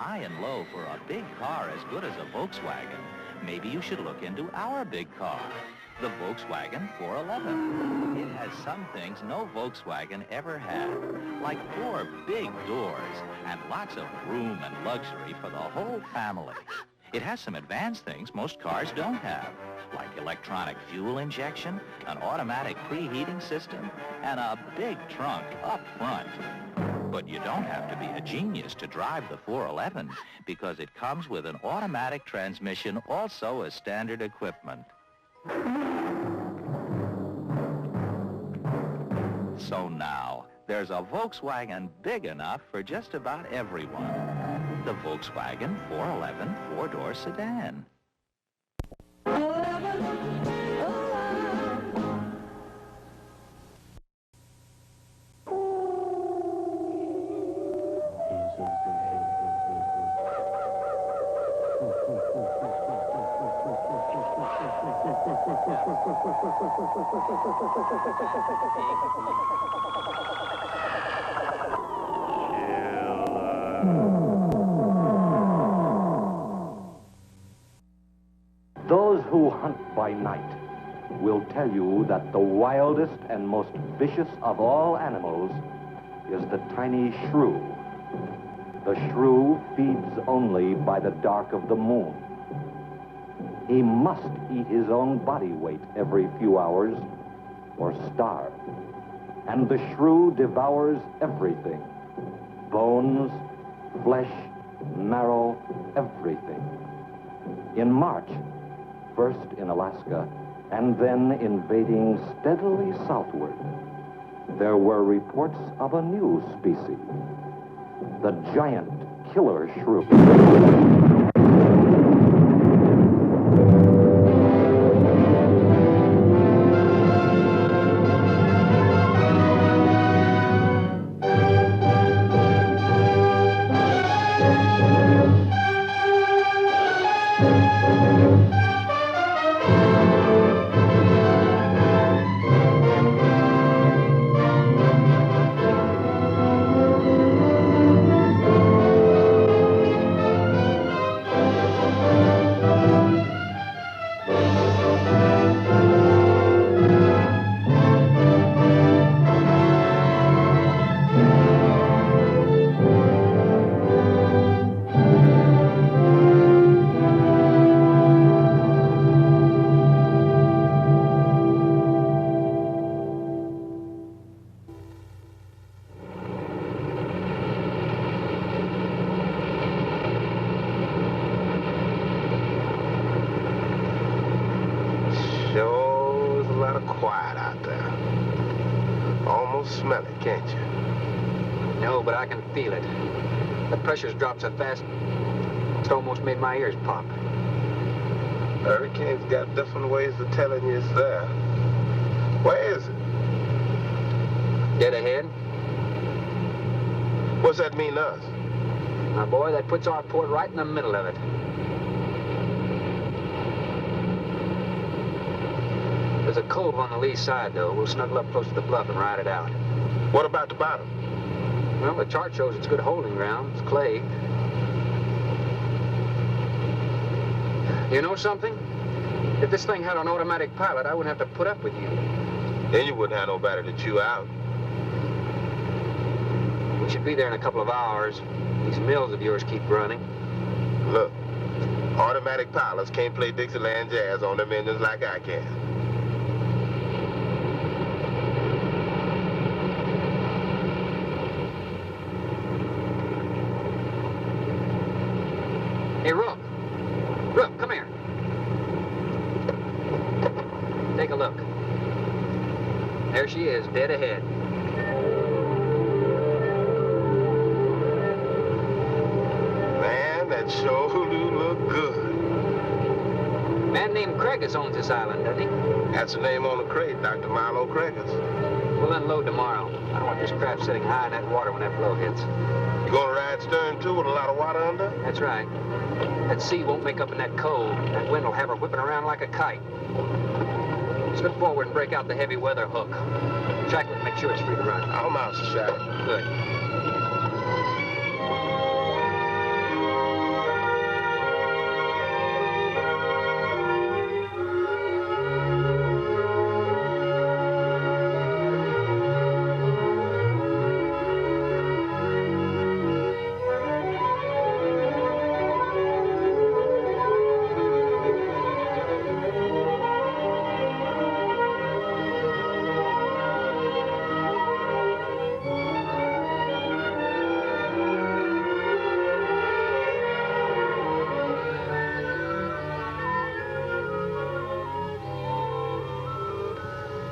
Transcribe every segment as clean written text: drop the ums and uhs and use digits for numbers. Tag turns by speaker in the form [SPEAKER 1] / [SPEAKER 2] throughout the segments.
[SPEAKER 1] high and low for a big car as good as a Volkswagen, maybe you should look into our big car, the Volkswagen 411. It has some things no Volkswagen ever had, like 4 big doors and lots of room and luxury for the whole family. It has some advanced things most cars don't have, like electronic fuel injection, an automatic preheating system, and a big trunk up front. But you don't have to be a genius to drive the 411 because it comes with an automatic transmission also as standard equipment. So now, there's a Volkswagen big enough for just about everyone. The Volkswagen 411 4-door sedan.
[SPEAKER 2] Those who hunt by night will tell you that the wildest and most vicious of all animals is the tiny shrew. The shrew feeds only by the dark of the moon. He must eat his own body weight every few hours or starve. And the shrew devours everything. Bones, flesh, marrow, everything. In March, first in Alaska, and then invading steadily southward, there were reports of a new species, the giant killer shrew.
[SPEAKER 3] Quiet out there. Almost smell it, can't you?
[SPEAKER 4] No, but I can feel it. The pressure's dropped so fast, it's almost made my ears pop.
[SPEAKER 3] Hurricane's got different ways of telling you it's there. Where is it?
[SPEAKER 4] Dead ahead.
[SPEAKER 3] What's that mean to us?
[SPEAKER 4] My boy, that puts our port right in the middle of it. There's a cove on the lee side, though. We'll snuggle up close to the bluff and ride it out.
[SPEAKER 3] What about the bottom?
[SPEAKER 4] Well, the chart shows it's good holding ground. It's clay. You know something? If this thing had an automatic pilot, I wouldn't have to put up with you.
[SPEAKER 3] Then you wouldn't have nobody to chew out.
[SPEAKER 4] We should be there in a couple of hours. These mills of yours keep running.
[SPEAKER 3] Look, automatic pilots can't play Dixieland jazz on them engines like I can.
[SPEAKER 4] Hey, Rook. Rook, come here. Take a look. There she is, dead ahead.
[SPEAKER 3] Man, that sure do look good.
[SPEAKER 4] A man named Craigus owns this island, doesn't he?
[SPEAKER 3] That's the name on the crate, Dr. Milo Craigus.
[SPEAKER 4] We'll unload tomorrow. I don't want this craft sitting high in that water when that blow hits.
[SPEAKER 3] You gonna ride stern, too, with a lot of water under?
[SPEAKER 4] That's right. That sea won't make up in that cove. That wind will have her whipping around like a kite. Slip forward and break out the heavy weather hook. Shackle it, make sure it's free to run.
[SPEAKER 3] I'm out, Shackle.
[SPEAKER 4] Good.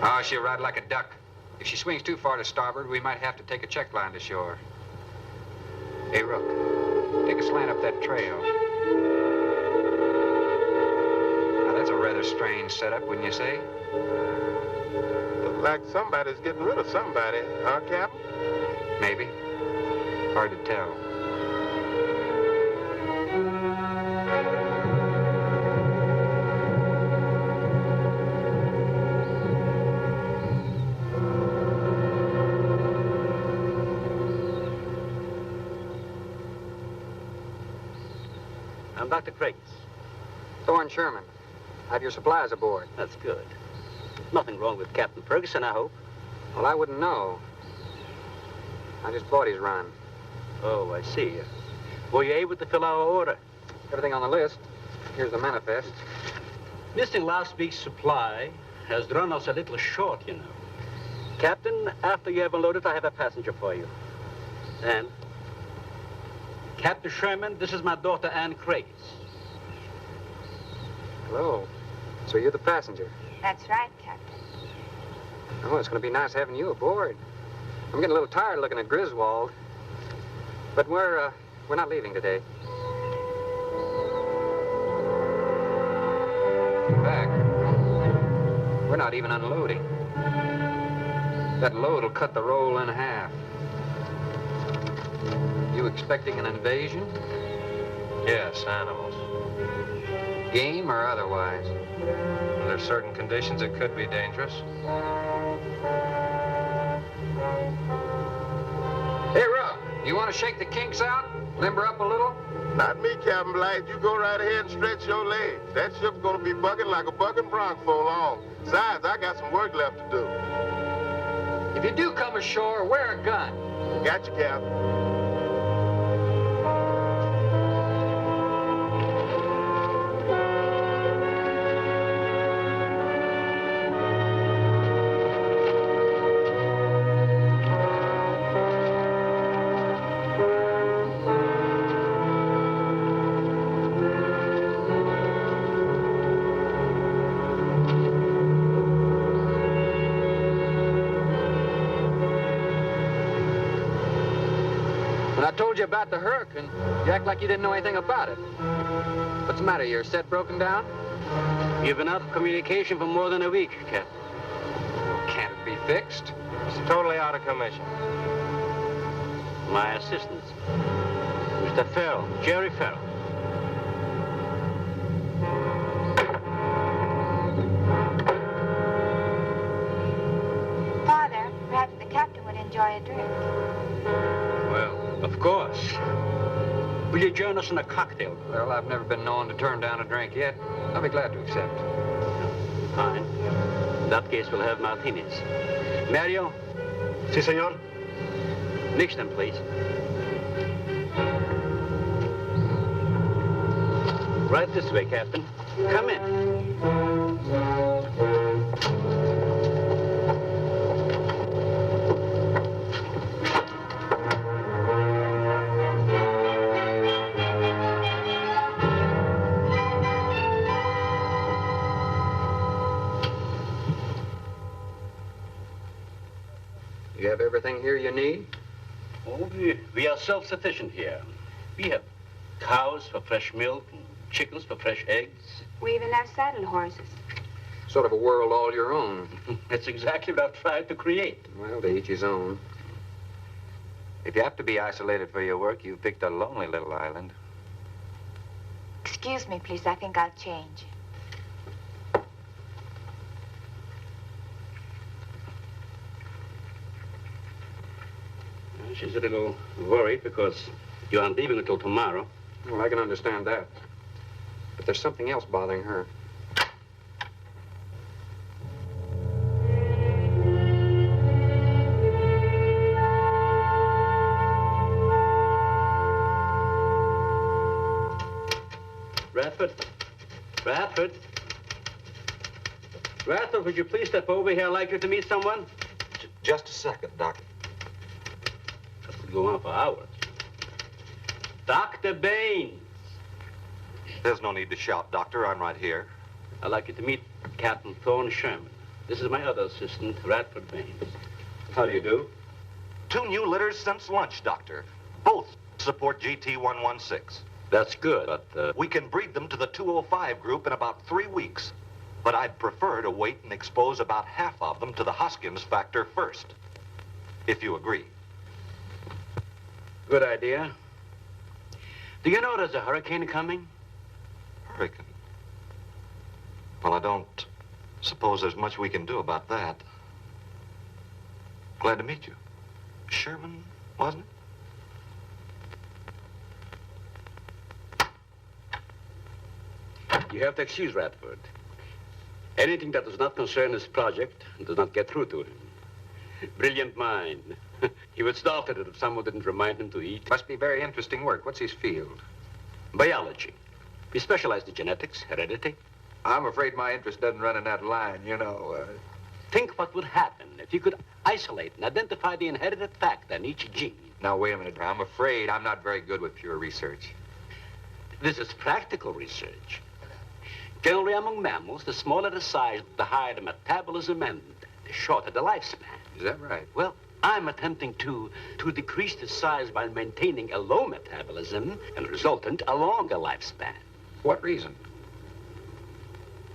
[SPEAKER 4] Oh, she'll ride like a duck. If she swings too far to starboard, we might have to take a check line to shore. Hey, Rook, take a slant up that trail. Now, that's a rather strange setup, wouldn't you say?
[SPEAKER 3] Looks like somebody's getting rid of somebody, huh, Captain?
[SPEAKER 4] Maybe. Hard to tell.
[SPEAKER 5] I'm Dr. Craigis.
[SPEAKER 4] Thorne Sherman, have your supplies aboard.
[SPEAKER 5] That's good. Nothing wrong with Captain Ferguson, I hope.
[SPEAKER 4] Well, I wouldn't know. I just bought his run.
[SPEAKER 5] Oh, I see. Were you able to fill our order?
[SPEAKER 4] Everything on the list. Here's the manifest.
[SPEAKER 5] Missing last week's supply has run us a little short, you know. Captain, after you have unloaded, I have a passenger for you. Anne. Captain Sherman, this is my daughter, Anne Craigis.
[SPEAKER 4] Hello. So you're the passenger?
[SPEAKER 6] That's right, Captain.
[SPEAKER 4] Oh, it's going to be nice having you aboard. I'm getting a little tired looking at Griswold. But we're not leaving today. In fact, we're not even unloading. That load will cut the roll in half. You expecting an invasion?
[SPEAKER 7] Yes, animals.
[SPEAKER 4] Game or otherwise?
[SPEAKER 7] Under certain conditions, it could be dangerous.
[SPEAKER 4] Hey, Rook, you want to shake the kinks out? Limber up a little?
[SPEAKER 3] Not me, Captain Blythe. You go right ahead and stretch your legs. That ship's gonna be bucking like a bucking bronc for long. Besides, I got some work left to do.
[SPEAKER 4] If you do come ashore, wear a gun.
[SPEAKER 3] Got you, Captain.
[SPEAKER 4] When I told you about the hurricane, you act like you didn't know anything about it. What's the matter? Your set broken down?
[SPEAKER 5] You've been out of communication for more than a week, Captain.
[SPEAKER 4] Can't it be fixed?
[SPEAKER 7] It's totally out of commission.
[SPEAKER 5] My assistants, Mr. Farrell, Jerry Farrell.
[SPEAKER 6] Father, perhaps the captain would enjoy a drink.
[SPEAKER 5] Well, of course. Will you join us in a cocktail?
[SPEAKER 4] Well, I've never been known to turn down a drink yet. I'll be glad to accept.
[SPEAKER 5] Fine. In that case, we'll have martinis. Mario?
[SPEAKER 8] Si, senor.
[SPEAKER 5] Mix them, please. Right this way, Captain. Come in.
[SPEAKER 4] You have everything here you need?
[SPEAKER 5] Oh, we are self-sufficient here. We have cows for fresh milk and chickens for fresh eggs.
[SPEAKER 6] We even have saddle horses.
[SPEAKER 4] Sort of a world all your own.
[SPEAKER 5] That's exactly what I've tried to create.
[SPEAKER 4] Well, to each his own.
[SPEAKER 1] If you have to be isolated for your work, you've picked a lonely little island.
[SPEAKER 6] Excuse me, please. I think I'll change.
[SPEAKER 5] She's a little worried because you aren't leaving until tomorrow.
[SPEAKER 4] Well, I can understand that. But there's something else bothering her.
[SPEAKER 5] Radford? Radford? Radford, would you please step over here? I'd like you to meet someone.
[SPEAKER 9] Just a second, Doctor.
[SPEAKER 5] That could go on for hours. Dr. Baines.
[SPEAKER 9] There's no need to shout, Doctor. I'm right here.
[SPEAKER 5] I'd like you to meet Captain Thorne Sherman. This is my other assistant, Radford Bain. How do you do?
[SPEAKER 9] 2 new litters since lunch, Doctor. Both support GT116.
[SPEAKER 5] That's good, but,
[SPEAKER 9] We can breed them to the 205 group in about 3 weeks. But I'd prefer to wait and expose about half of them to the Hoskins factor first. If you agree.
[SPEAKER 5] Good idea. Do you know there's a hurricane coming?
[SPEAKER 9] Hurricane? Well, I don't suppose there's much we can do about that. Glad to meet you. Sherman, wasn't it?
[SPEAKER 5] You have to excuse Radford. Anything that does not concern this project does not get through to him. Brilliant mind. He would starve at it if someone didn't remind him to eat.
[SPEAKER 7] Must be very interesting work. What's his field?
[SPEAKER 5] Biology. We specialize in genetics, heredity.
[SPEAKER 7] I'm afraid my interest doesn't run in that line, you know.
[SPEAKER 5] Think what would happen if you could isolate and identify the inherited factor in each gene.
[SPEAKER 7] Now, wait a minute. I'm afraid I'm not very good with pure research.
[SPEAKER 5] This is practical research. Generally among mammals, the smaller the size, the higher the metabolism and the shorter the lifespan.
[SPEAKER 7] Is that right?
[SPEAKER 5] Well, I'm attempting to decrease the size by maintaining a low metabolism and resultant a longer lifespan.
[SPEAKER 7] What reason?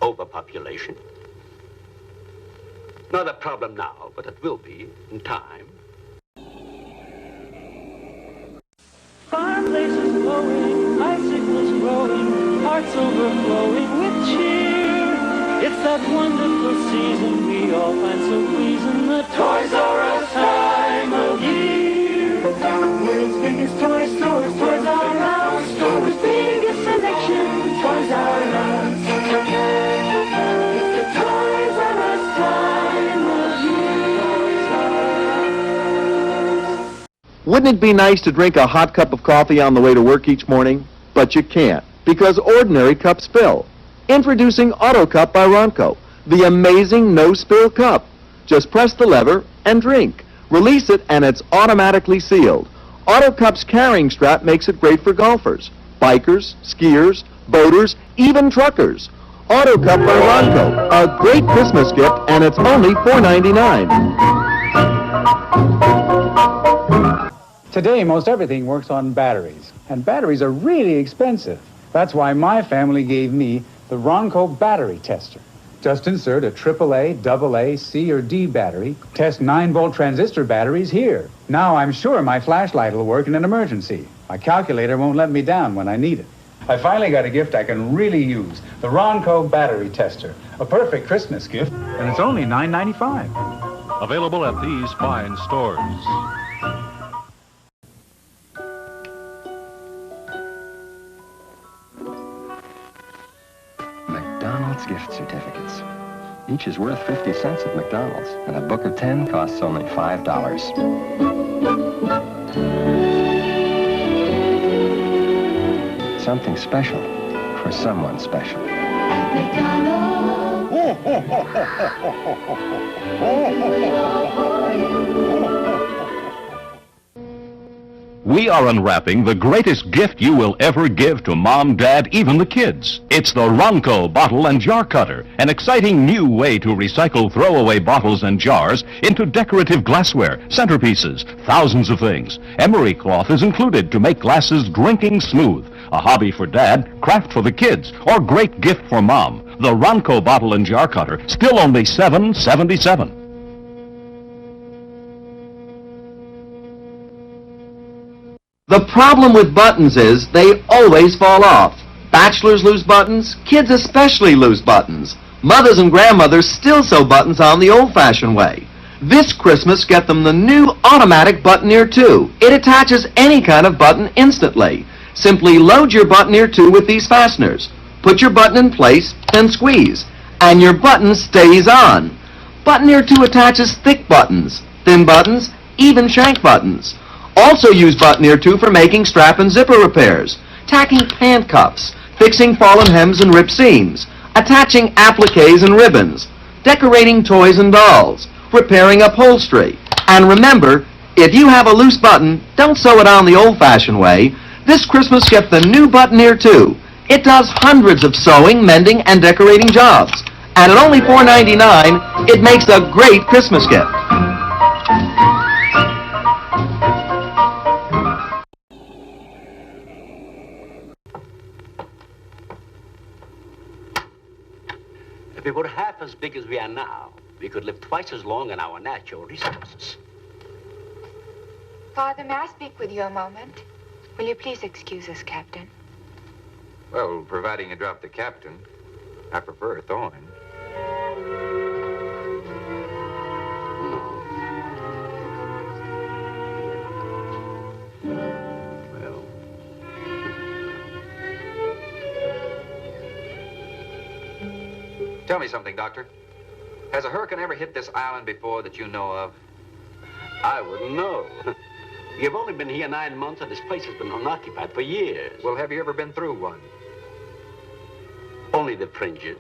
[SPEAKER 5] Overpopulation. Not a problem now, but it will be in time.
[SPEAKER 8] Fireplaces glowing, icicles growing, hearts overflowing with cheer. It's that wonderful season we all find so pleasing, the Toys R Us time of year. The world's biggest toy stores, Toys R Us, stores biggest selection, Toys R Us. It's the Toys R Us time of year.
[SPEAKER 10] Wouldn't it be nice to drink a hot cup of coffee on the way to work each morning? But you can't, because ordinary cups spill. Introducing Auto Cup by Ronco, the amazing no-spill cup. Just press the lever and drink. Release it and it's automatically sealed. Auto Cup's carrying strap makes it great for golfers, bikers, skiers, boaters, even truckers. Auto Cup by Ronco, a great Christmas gift, and it's only $4.99.
[SPEAKER 11] Today, most everything works on batteries, and batteries are really expensive. That's why my family gave me the Ronco battery tester. Just insert a AAA, AA, C, or D battery, test 9-volt transistor batteries here. Now I'm sure my flashlight will work in an emergency. My calculator won't let me down when I need it. I finally got a gift I can really use, the Ronco battery tester. A perfect Christmas gift, and it's only $9.95.
[SPEAKER 12] Available at these fine stores.
[SPEAKER 13] McDonald's gift certificates. Each is worth 50 cents at McDonald's, and a book of 10 costs only $5. Something special for someone special.
[SPEAKER 12] We are unwrapping the greatest gift you will ever give to Mom, Dad, even the kids. It's the Ronco Bottle and Jar Cutter, an exciting new way to recycle throwaway bottles and jars into decorative glassware, centerpieces, thousands of things. Emery cloth is included to make glasses drinking smooth. A hobby for Dad, craft for the kids, or great gift for Mom. The Ronco Bottle and Jar Cutter, still only $7.77.
[SPEAKER 10] The problem with buttons is they always fall off. Bachelors lose buttons, kids especially lose buttons. Mothers and grandmothers still sew buttons on the old-fashioned way. This Christmas, get them the new automatic Buttoneer 2. It attaches any kind of button instantly. Simply load your Buttoneer 2 with these fasteners. Put your button in place, then squeeze, and your button stays on. Buttoneer 2 attaches thick buttons, thin buttons, even shank buttons. Also use Buttoneer 2 for making strap and zipper repairs, tacking pant cuffs, fixing fallen hems and ripped seams, attaching appliques and ribbons, decorating toys and dolls, repairing upholstery. And remember, if you have a loose button, don't sew it on the old-fashioned way. This Christmas, get the new Buttoneer 2. It does hundreds of sewing, mending, and decorating jobs. And at only $4.99, it makes a great Christmas gift.
[SPEAKER 5] If we were half as big as we are now, we could live twice as long on our natural resources.
[SPEAKER 6] Father, may I speak with you a moment? Will you please excuse us, Captain?
[SPEAKER 7] Well, providing you drop the captain, I prefer Thorne.
[SPEAKER 5] Well.
[SPEAKER 7] Tell me something, Doctor. Has a hurricane ever hit this island before that you know of?
[SPEAKER 5] I wouldn't know. You've only been here 9 months, and this place has been unoccupied for years.
[SPEAKER 7] Well, have you ever been through one?
[SPEAKER 5] Only the fringes.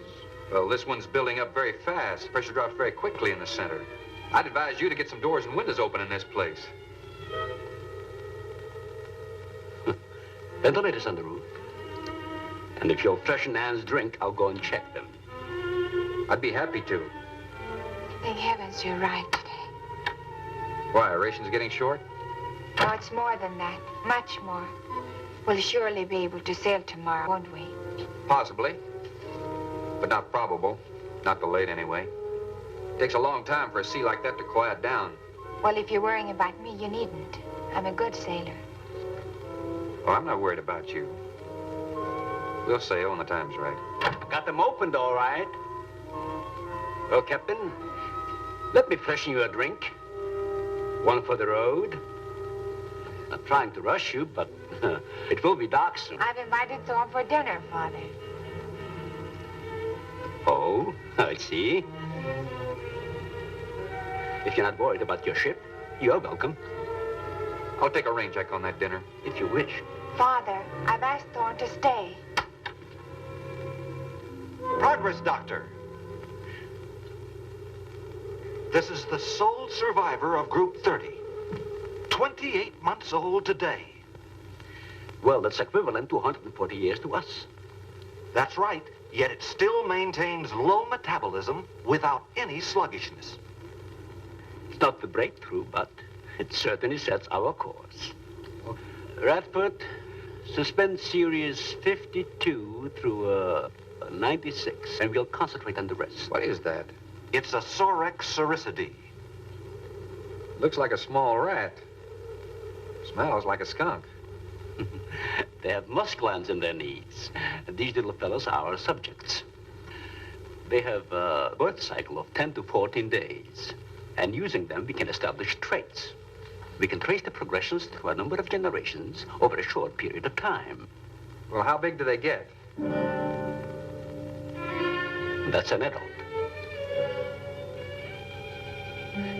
[SPEAKER 7] Well, this one's building up very fast. Pressure drops very quickly in the center. I'd advise you to get some doors and windows open in this place.
[SPEAKER 5] Ventilators on the roof. And if you'll freshen Anne's drink, I'll go and check them.
[SPEAKER 7] I'd be happy to.
[SPEAKER 6] Thank heavens you're right today.
[SPEAKER 7] Why, are rations getting short?
[SPEAKER 6] No, it's more than that. Much more. We'll surely be able to sail tomorrow, won't we?
[SPEAKER 7] Possibly. But not probable. Not delayed, anyway. It takes a long time for a sea like that to quiet down.
[SPEAKER 6] Well, if you're worrying about me, you needn't. I'm a good sailor.
[SPEAKER 7] Oh, I'm not worried about you. We'll sail when the time's right.
[SPEAKER 5] Got them opened, all right. Well, Captain, let me freshen you a drink. One for the road. Not trying to rush you, but it will be dark soon.
[SPEAKER 6] I've invited Thorne for dinner, Father.
[SPEAKER 5] Oh, I see. If you're not worried about your ship, you're welcome.
[SPEAKER 7] I'll take a rain check on that dinner.
[SPEAKER 5] If you wish.
[SPEAKER 6] Father, I've asked Thorne to stay.
[SPEAKER 9] Progress, Doctor. This is the sole survivor of Group 30. 28 months old today.
[SPEAKER 5] Well, that's equivalent to 140 years to us.
[SPEAKER 9] That's right, yet it still maintains low metabolism without any sluggishness.
[SPEAKER 5] It's not the breakthrough, but it certainly sets our course. Radford, suspend series 52 through 96, and we'll concentrate on the rest.
[SPEAKER 7] What is that?
[SPEAKER 9] It's a Sorex cericidae.
[SPEAKER 7] Looks like a small rat. Smells like a skunk.
[SPEAKER 5] They have musk glands in their knees. These little fellows are our subjects. They have a birth cycle of 10 to 14 days. And using them, we can establish traits. We can trace the progressions through a number of generations over a short period of time.
[SPEAKER 7] Well, how big do they get?
[SPEAKER 5] That's an adult.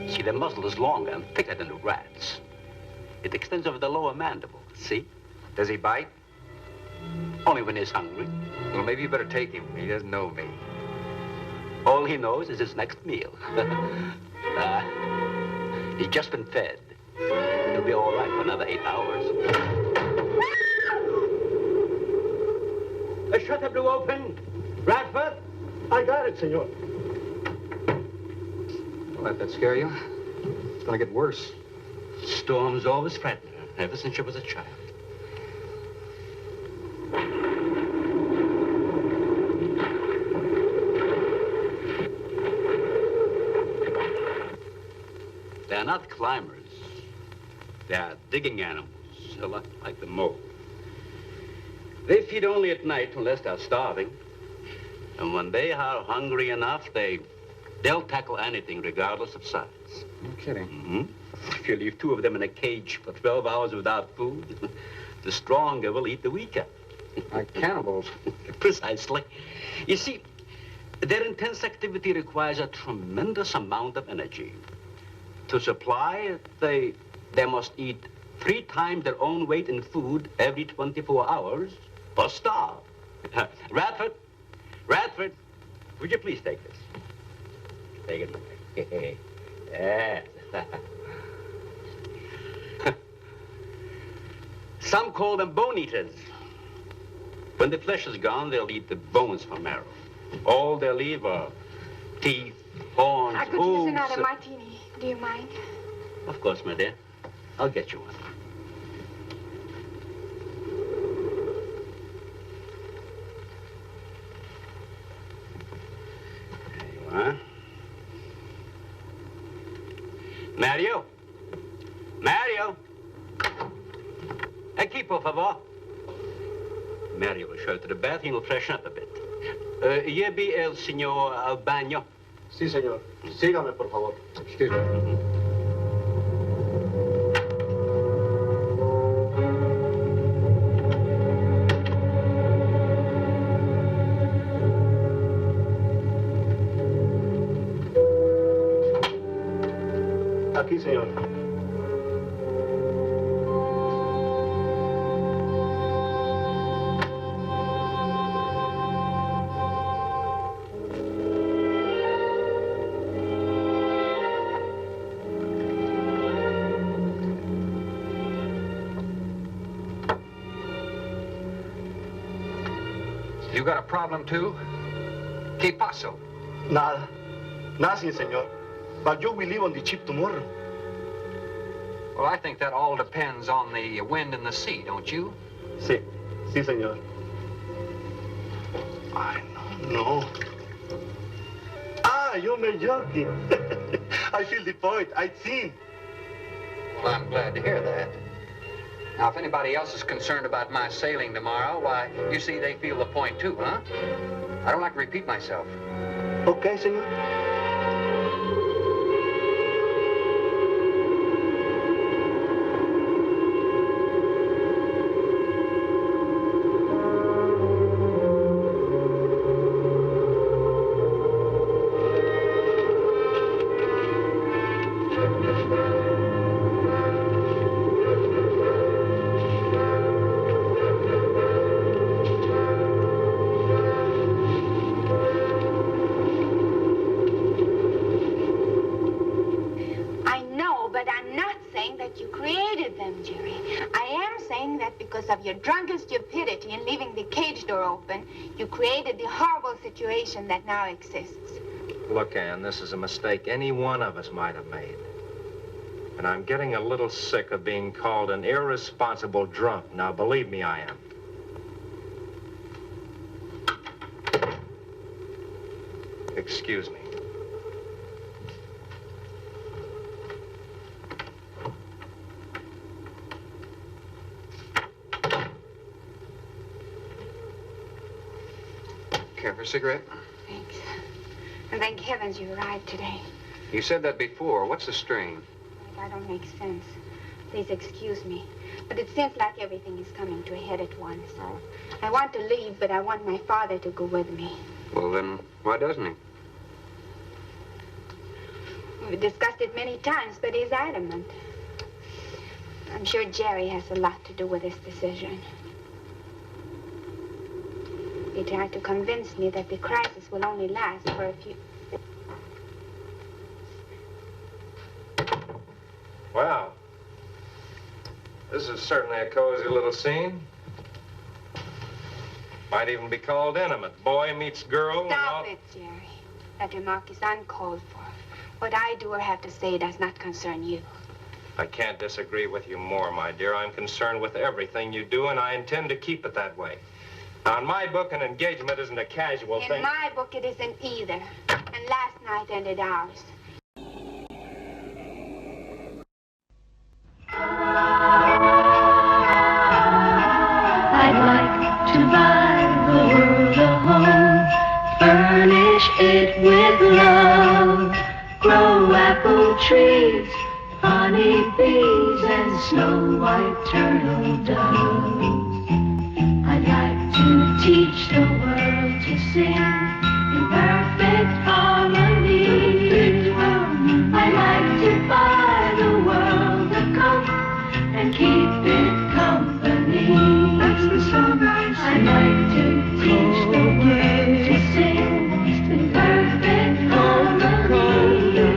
[SPEAKER 5] See, their muzzle is longer and thicker than the rat's. It extends over the lower mandible, see?
[SPEAKER 7] Does he bite?
[SPEAKER 5] Only when he's hungry.
[SPEAKER 7] Well, maybe you better take him. He doesn't know me.
[SPEAKER 5] All he knows is his next meal. He's just been fed. He'll be all right for another 8 hours.
[SPEAKER 14] The shutter blew open. Radford? I got it, senor.
[SPEAKER 7] Don't let that scare you. It's gonna get worse.
[SPEAKER 5] Storms always frighten her, ever since she was a child. They're not climbers. They are digging animals, a lot like the mole. They feed only at night unless they're starving. And when they are hungry enough, they'll tackle anything regardless of size.
[SPEAKER 7] No kidding.
[SPEAKER 5] Mm-hmm. If you leave 2 of them in a cage for 12 hours without food, the stronger will eat the weaker.
[SPEAKER 7] Like cannibals.
[SPEAKER 5] Precisely. You see, their intense activity requires a tremendous amount of energy. To supply it, they must eat 3 times their own weight in food every 24 hours or starve. Radford, would you please take this? Take it. Yes. Some call them bone eaters. When the flesh is gone, they'll eat the bones for marrow. All they'll leave are Teeth, horns,
[SPEAKER 6] I could use
[SPEAKER 5] hooves.
[SPEAKER 6] another martini. Do you mind?
[SPEAKER 5] Of course, my dear. I'll get you one. There you are. Mario? Mario? Aquí, por favor. Mario will show to the bath. He will freshen up a bit. Here be el señor al baño.
[SPEAKER 14] Sí, señor. Sígame, por favor.
[SPEAKER 5] Excuse me.
[SPEAKER 14] Aquí, señor.
[SPEAKER 7] You got a problem, too? ¿Qué pasó?
[SPEAKER 14] Nada. Nothing, señor. But you will leave on the ship tomorrow.
[SPEAKER 7] Well, I think that all depends on the wind and the sea, don't you?
[SPEAKER 14] Sí. Sí, señor. I don't know. Ah, you're not joking. I feel the point. I think.
[SPEAKER 7] Well, I'm glad to hear that. Now, if anybody else is concerned about my sailing tomorrow, why, you see, they feel the point, too, huh? I don't like to repeat myself.
[SPEAKER 14] Okay, señor.
[SPEAKER 6] Of your drunken stupidity in leaving the cage door open, you created the horrible situation that now exists.
[SPEAKER 15] Look, Ann, this is a mistake any one of us might have made. And I'm getting a little sick of being called an irresponsible drunk. Now, believe me, I am. Excuse me.
[SPEAKER 7] Care for a cigarette?
[SPEAKER 6] Thanks. And thank heavens you arrived today.
[SPEAKER 7] You said that before. What's the strain?
[SPEAKER 6] That don't make sense. Please excuse me. But it seems like everything is coming to a head at once. I want to leave, but I want my father to go with me.
[SPEAKER 7] Well, then, why doesn't he?
[SPEAKER 6] We've discussed it many times, but he's adamant. I'm sure Jerry has a lot to do with this decision. He tried to convince me that the crisis will only last for a few...
[SPEAKER 15] Wow. This is certainly a cozy little scene. Might even be called intimate. Boy meets girl and all...
[SPEAKER 6] Stop it, Jerry. That remark is uncalled for. What I do or have to say does not concern you.
[SPEAKER 15] I can't disagree with you more, my dear. I'm concerned with everything you do, and I intend to keep it that way. Now, in my book, an engagement isn't a casual thing.
[SPEAKER 6] In my book, it isn't either. And last night ended ours.
[SPEAKER 8] I'd like to buy the world a home, furnish it with love, grow apple trees, honey bees, and snow white turtle doves. I'd like to teach the world to sing in perfect harmony. I'd like to buy the world a coat and keep it company. That's the song I'd like to teach the world to sing in perfect harmony.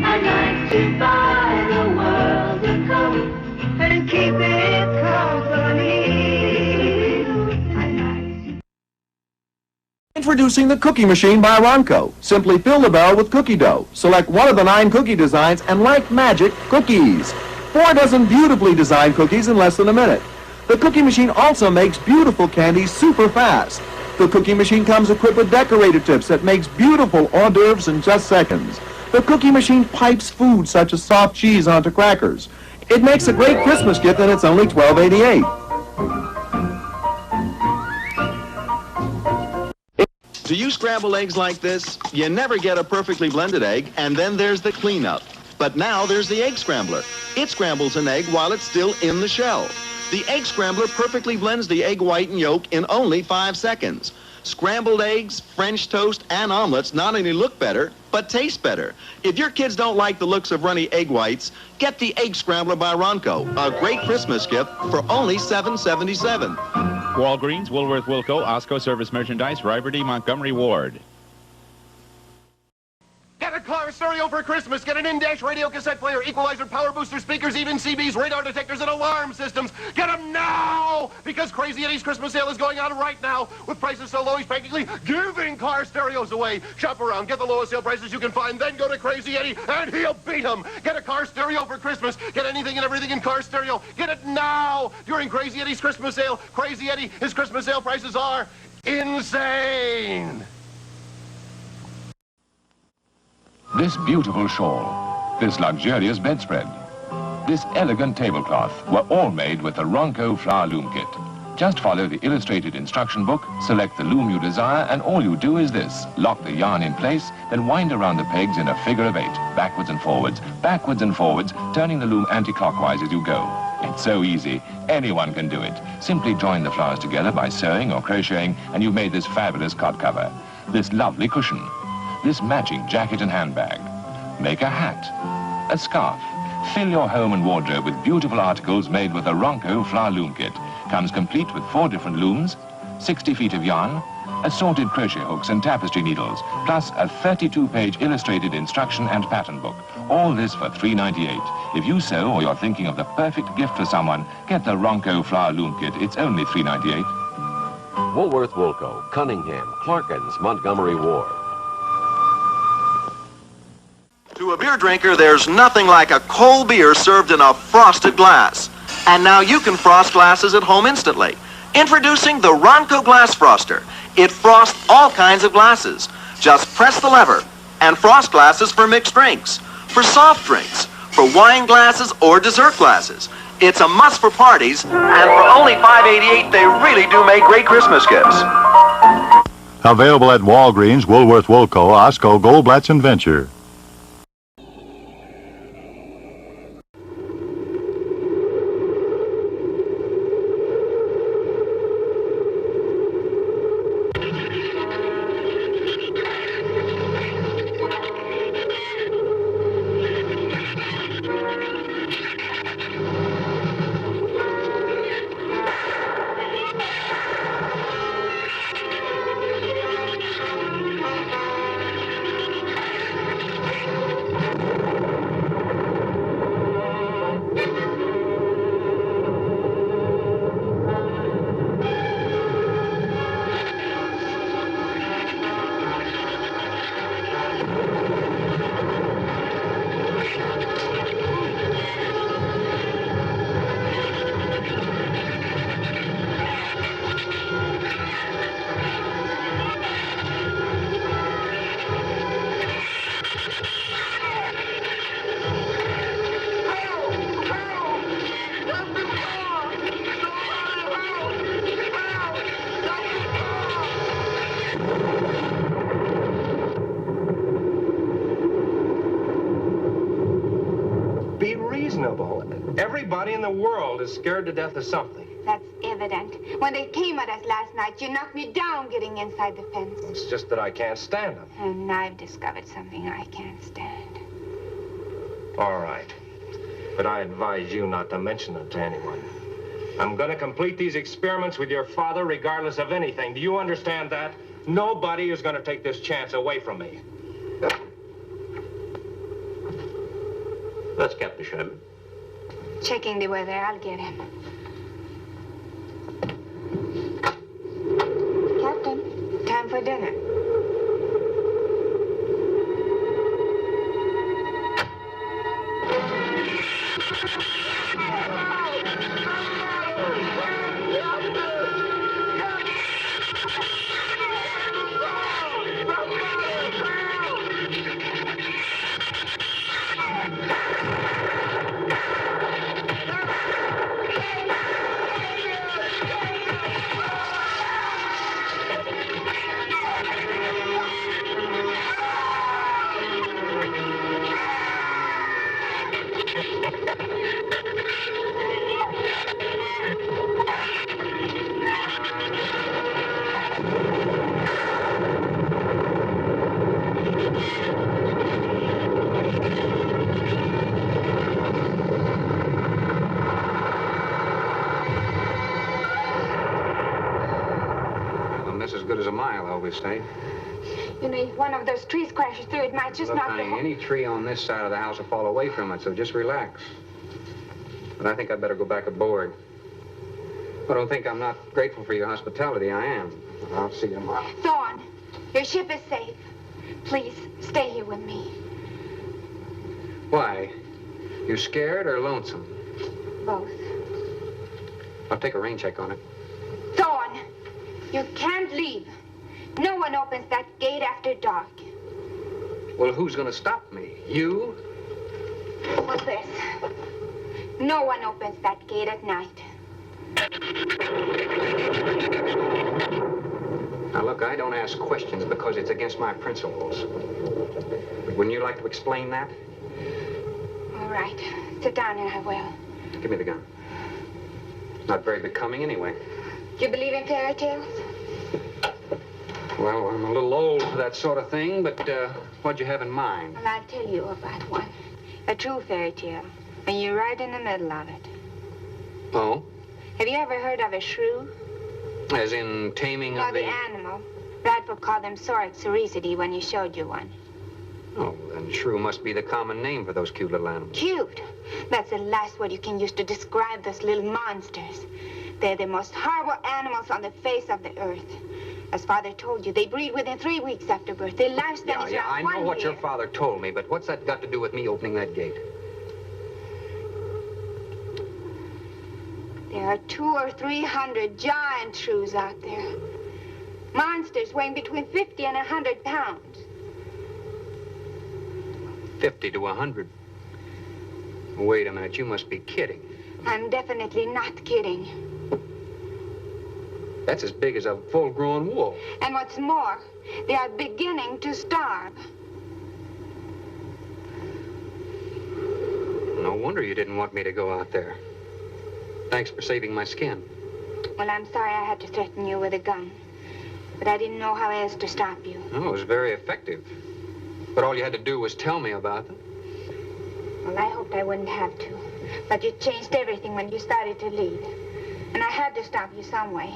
[SPEAKER 8] I'd like to buy the world a coat and keep it company.
[SPEAKER 10] Introducing the Cookie Machine by Ronco. Simply fill the barrel with cookie dough. Select one of the 9 cookie designs and, like magic, cookies. 4 dozen beautifully designed cookies in less than a minute. The Cookie Machine also makes beautiful candies super fast. The Cookie Machine comes equipped with decorator tips that makes beautiful hors d'oeuvres in just seconds. The Cookie Machine pipes food such as soft cheese onto crackers. It makes a great Christmas gift and it's only $12.88.
[SPEAKER 16] Do you scramble eggs like this? You never get a perfectly blended egg, and then there's the cleanup. But now there's the Egg Scrambler. It scrambles an egg while it's still in the shell. The Egg Scrambler perfectly blends the egg white and yolk in only 5 seconds. Scrambled eggs, French toast, and omelets not only look better, but taste better. If your kids don't like the looks of runny egg whites, get the Egg Scrambler by Ronco, a great Christmas gift for only $7.77.
[SPEAKER 17] Walgreens, Woolworth, Wilco, Osco Service Merchandise, Riverty, Montgomery Ward.
[SPEAKER 18] Get a car stereo for Christmas. Get an in-dash radio, cassette player, equalizer, power booster, speakers, even CBs, radar detectors, and alarm systems. Get them now! Because Crazy Eddie's Christmas sale is going on right now. With prices so low, he's practically giving car stereos away. Shop around, get the lowest sale prices you can find, then go to Crazy Eddie, and he'll beat them. Get a car stereo for Christmas. Get anything and everything in car stereo. Get it now! During Crazy Eddie's Christmas sale. Crazy Eddie, his Christmas sale prices are insane!
[SPEAKER 19] This beautiful shawl, this luxurious bedspread, this elegant tablecloth were all made with the Ronco Flower Loom Kit. Just follow the illustrated instruction book, select the loom you desire, and all you do is this. Lock the yarn in place, then wind around the pegs in a figure of 8, backwards and forwards, turning the loom anti-clockwise as you go. It's so easy, anyone can do it. Simply join the flowers together by sewing or crocheting, and you've made this fabulous cot cover, this lovely cushion, this matching jacket and handbag. Make a hat, a scarf. Fill your home and wardrobe with beautiful articles made with the Ronco Flower Loom Kit. Comes complete with 4 different looms, 60 feet of yarn, assorted crochet hooks and tapestry needles, plus a 32-page illustrated instruction and pattern book. All this for $3.98. If you sew or you're thinking of the perfect gift for someone, get the Ronco Flower Loom Kit. It's only $3.98.
[SPEAKER 20] Woolworth, Wilco, Cunningham, Clarkins, Montgomery Ward.
[SPEAKER 10] To a beer drinker, there's nothing like a cold beer served in a frosted glass. And now you can frost glasses at home instantly. Introducing the Ronco Glass Froster. It frosts all kinds of glasses. Just press the lever and frost glasses for mixed drinks, for soft drinks, for wine glasses or dessert glasses. It's a must for parties, and for only $5.88, they really do make great Christmas gifts.
[SPEAKER 21] Available at Walgreens, Woolworth, Wilco, Osco, Goldblatt's, and Venture.
[SPEAKER 15] Everybody in the world is scared to death of something.
[SPEAKER 6] That's evident. When they came at us last night, you knocked me down getting inside the fence.
[SPEAKER 15] It's just that I can't stand them.
[SPEAKER 6] And I've discovered something I can't stand.
[SPEAKER 15] All right. But I advise you not to mention it to anyone. I'm going to complete these experiments with your father regardless of anything. Do you understand that? Nobody is going to take this chance away from me.
[SPEAKER 5] That's Captain Sherman.
[SPEAKER 6] Checking the weather, I'll get him. Captain, time for dinner.
[SPEAKER 4] promise as good as a mile, I always say.
[SPEAKER 6] You know, if one of those trees crashes through, it might just
[SPEAKER 4] Look,
[SPEAKER 6] knock the
[SPEAKER 4] honey,
[SPEAKER 6] whole...
[SPEAKER 4] any tree on this side of the house will fall away from it, so just relax. But I think I'd better go back aboard. I don't think I'm not grateful for your hospitality. I am. I'll see you tomorrow.
[SPEAKER 6] Thorne, your ship is safe. Please, stay here with me.
[SPEAKER 4] Why? You scared or lonesome?
[SPEAKER 6] Both.
[SPEAKER 4] I'll take a rain check on it.
[SPEAKER 6] Thorne, you can't leave. No one opens that gate after dark.
[SPEAKER 4] Well, who's gonna stop me? You?
[SPEAKER 6] What's this? No one opens that gate at night.
[SPEAKER 4] Now, look, I don't ask questions because it's against my principles. But wouldn't you like to explain that?
[SPEAKER 6] All right. Sit down and I will.
[SPEAKER 4] Give me the gun. It's not very becoming anyway.
[SPEAKER 6] Do you believe in fairy tales?
[SPEAKER 4] Well, I'm a little old for that sort of thing, but what'd you have in mind?
[SPEAKER 6] Well, I'll tell you about one. A true fairy tale. And you're right in the middle of it.
[SPEAKER 4] Oh?
[SPEAKER 6] Have you ever heard of a shrew?
[SPEAKER 4] As in taming
[SPEAKER 6] No,
[SPEAKER 4] of
[SPEAKER 6] the animal. Radford called them Sorixoricity when you showed you one.
[SPEAKER 4] Oh, then shrew must be the common name for those cute little animals.
[SPEAKER 6] Cute. That's the last word you can use to describe those little monsters. They're the most horrible animals on the face of the earth. As Father told you, they breed within 3 weeks after birth. Their lifespan is
[SPEAKER 4] I
[SPEAKER 6] around
[SPEAKER 4] know
[SPEAKER 6] 1
[SPEAKER 4] what
[SPEAKER 6] year.
[SPEAKER 4] your father told me, but what's that got to do with me opening that gate?
[SPEAKER 6] There are 200 or 300 giant shrews out there. Monsters weighing between 50 and 100 pounds.
[SPEAKER 4] 50 to 100. Wait a minute, you must be kidding.
[SPEAKER 6] I'm definitely not kidding.
[SPEAKER 4] That's as big as a full-grown wolf.
[SPEAKER 6] And what's more, they are beginning to starve.
[SPEAKER 4] No wonder you didn't want me to go out there. Thanks for saving my skin.
[SPEAKER 6] Well, I'm sorry I had to threaten you with a gun. But I didn't know how else to stop you.
[SPEAKER 4] Oh, it was very effective. But all you had to do was tell me about them.
[SPEAKER 6] Well, I hoped I wouldn't have to. But you changed everything when you started to leave. And I had to stop you some way.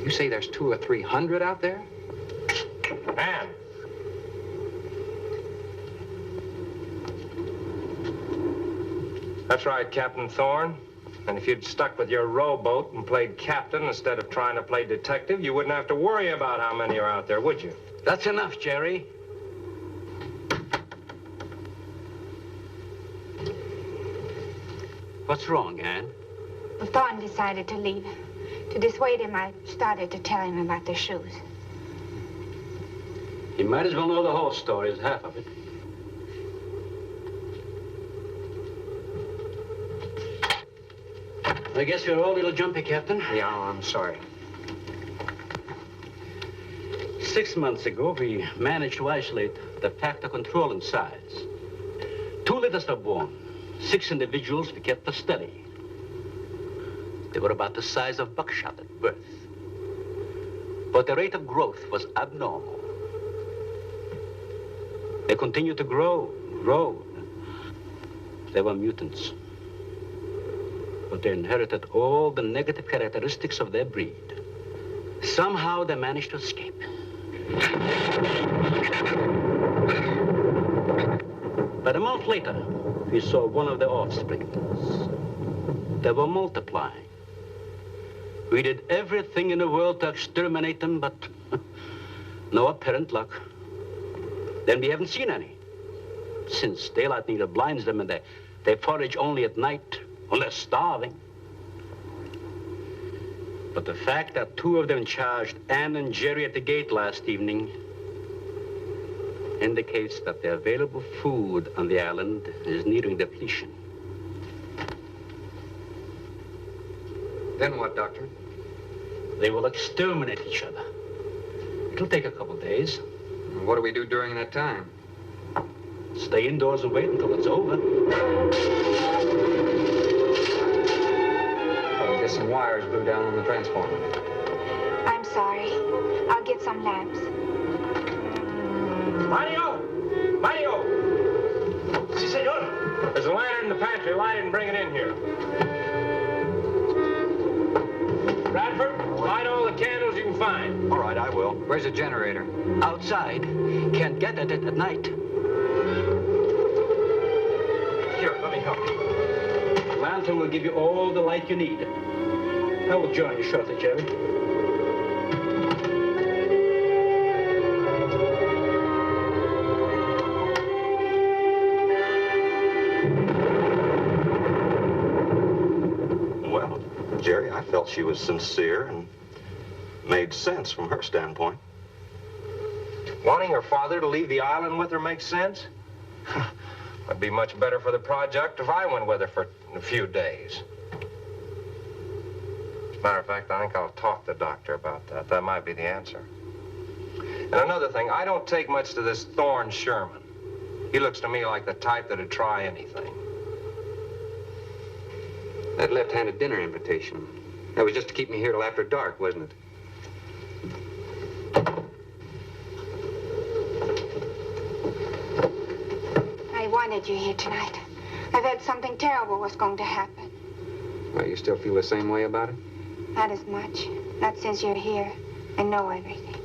[SPEAKER 4] You say there's 200 or 300 out there?
[SPEAKER 15] Anne. That's right, Captain Thorne. And if you'd stuck with your rowboat and played captain instead of trying to play detective, you wouldn't have to worry about how many are out there, would you?
[SPEAKER 5] That's enough, Jerry. What's wrong, Anne?
[SPEAKER 6] Well, Thorne decided to leave. To dissuade him, I started to tell him about the shoes.
[SPEAKER 5] You might as well know the whole story as half of it. I guess you're all a little jumpy, Captain.
[SPEAKER 4] Yeah, I'm sorry.
[SPEAKER 5] 6 months ago, we managed to isolate the factor controlling size. 2 litters are born. 6 individuals we kept for study. They were about the size of buckshot at birth. But the rate of growth was abnormal. They continued to grow. They were mutants. But they inherited all the negative characteristics of their breed. Somehow they managed to escape. But a month later, we saw one of their offspring. They were multiplying. We did everything in the world to exterminate them, but no apparent luck. Then we haven't seen any. Since daylight neither blinds them and they forage only at night, when they're starving. But the fact that 2 of them charged Anne and Jerry at the gate last evening indicates that the available food on the island is nearing depletion.
[SPEAKER 4] Then what, Doctor?
[SPEAKER 5] They will exterminate each other. It'll take a couple days.
[SPEAKER 4] What do we do during that time?
[SPEAKER 5] Stay indoors and wait until it's over.
[SPEAKER 4] I guess some wires blew down on the transformer.
[SPEAKER 6] I'm sorry. I'll get some lamps.
[SPEAKER 15] Mario! Mario! Si, senor. There's a lantern in the pantry. Light it and bring it in here. Bradford, light all the
[SPEAKER 4] Where's the generator?
[SPEAKER 5] Outside. Can't get at it at night.
[SPEAKER 15] Here, let me help you.
[SPEAKER 5] The lantern will give you all the light you need. I will join you shortly, Jerry.
[SPEAKER 9] Well, Jerry, I felt she was sincere and made sense from her standpoint.
[SPEAKER 15] Wanting her father to leave the island with her makes sense? It'd be much better for the project if I went with her for a few days. As a matter of fact, I think I'll talk to the doctor about that. That might be the answer. And another thing, I don't take much to this Thorne Sherman. He looks to me like the type that'd try anything.
[SPEAKER 4] That left-handed dinner invitation. That was just to keep me here till after dark, wasn't it?
[SPEAKER 6] I wanted you here tonight. I thought something terrible was going to happen.
[SPEAKER 4] Well, you still feel the same way about it?
[SPEAKER 6] Not as much. Not since you're here and know everything.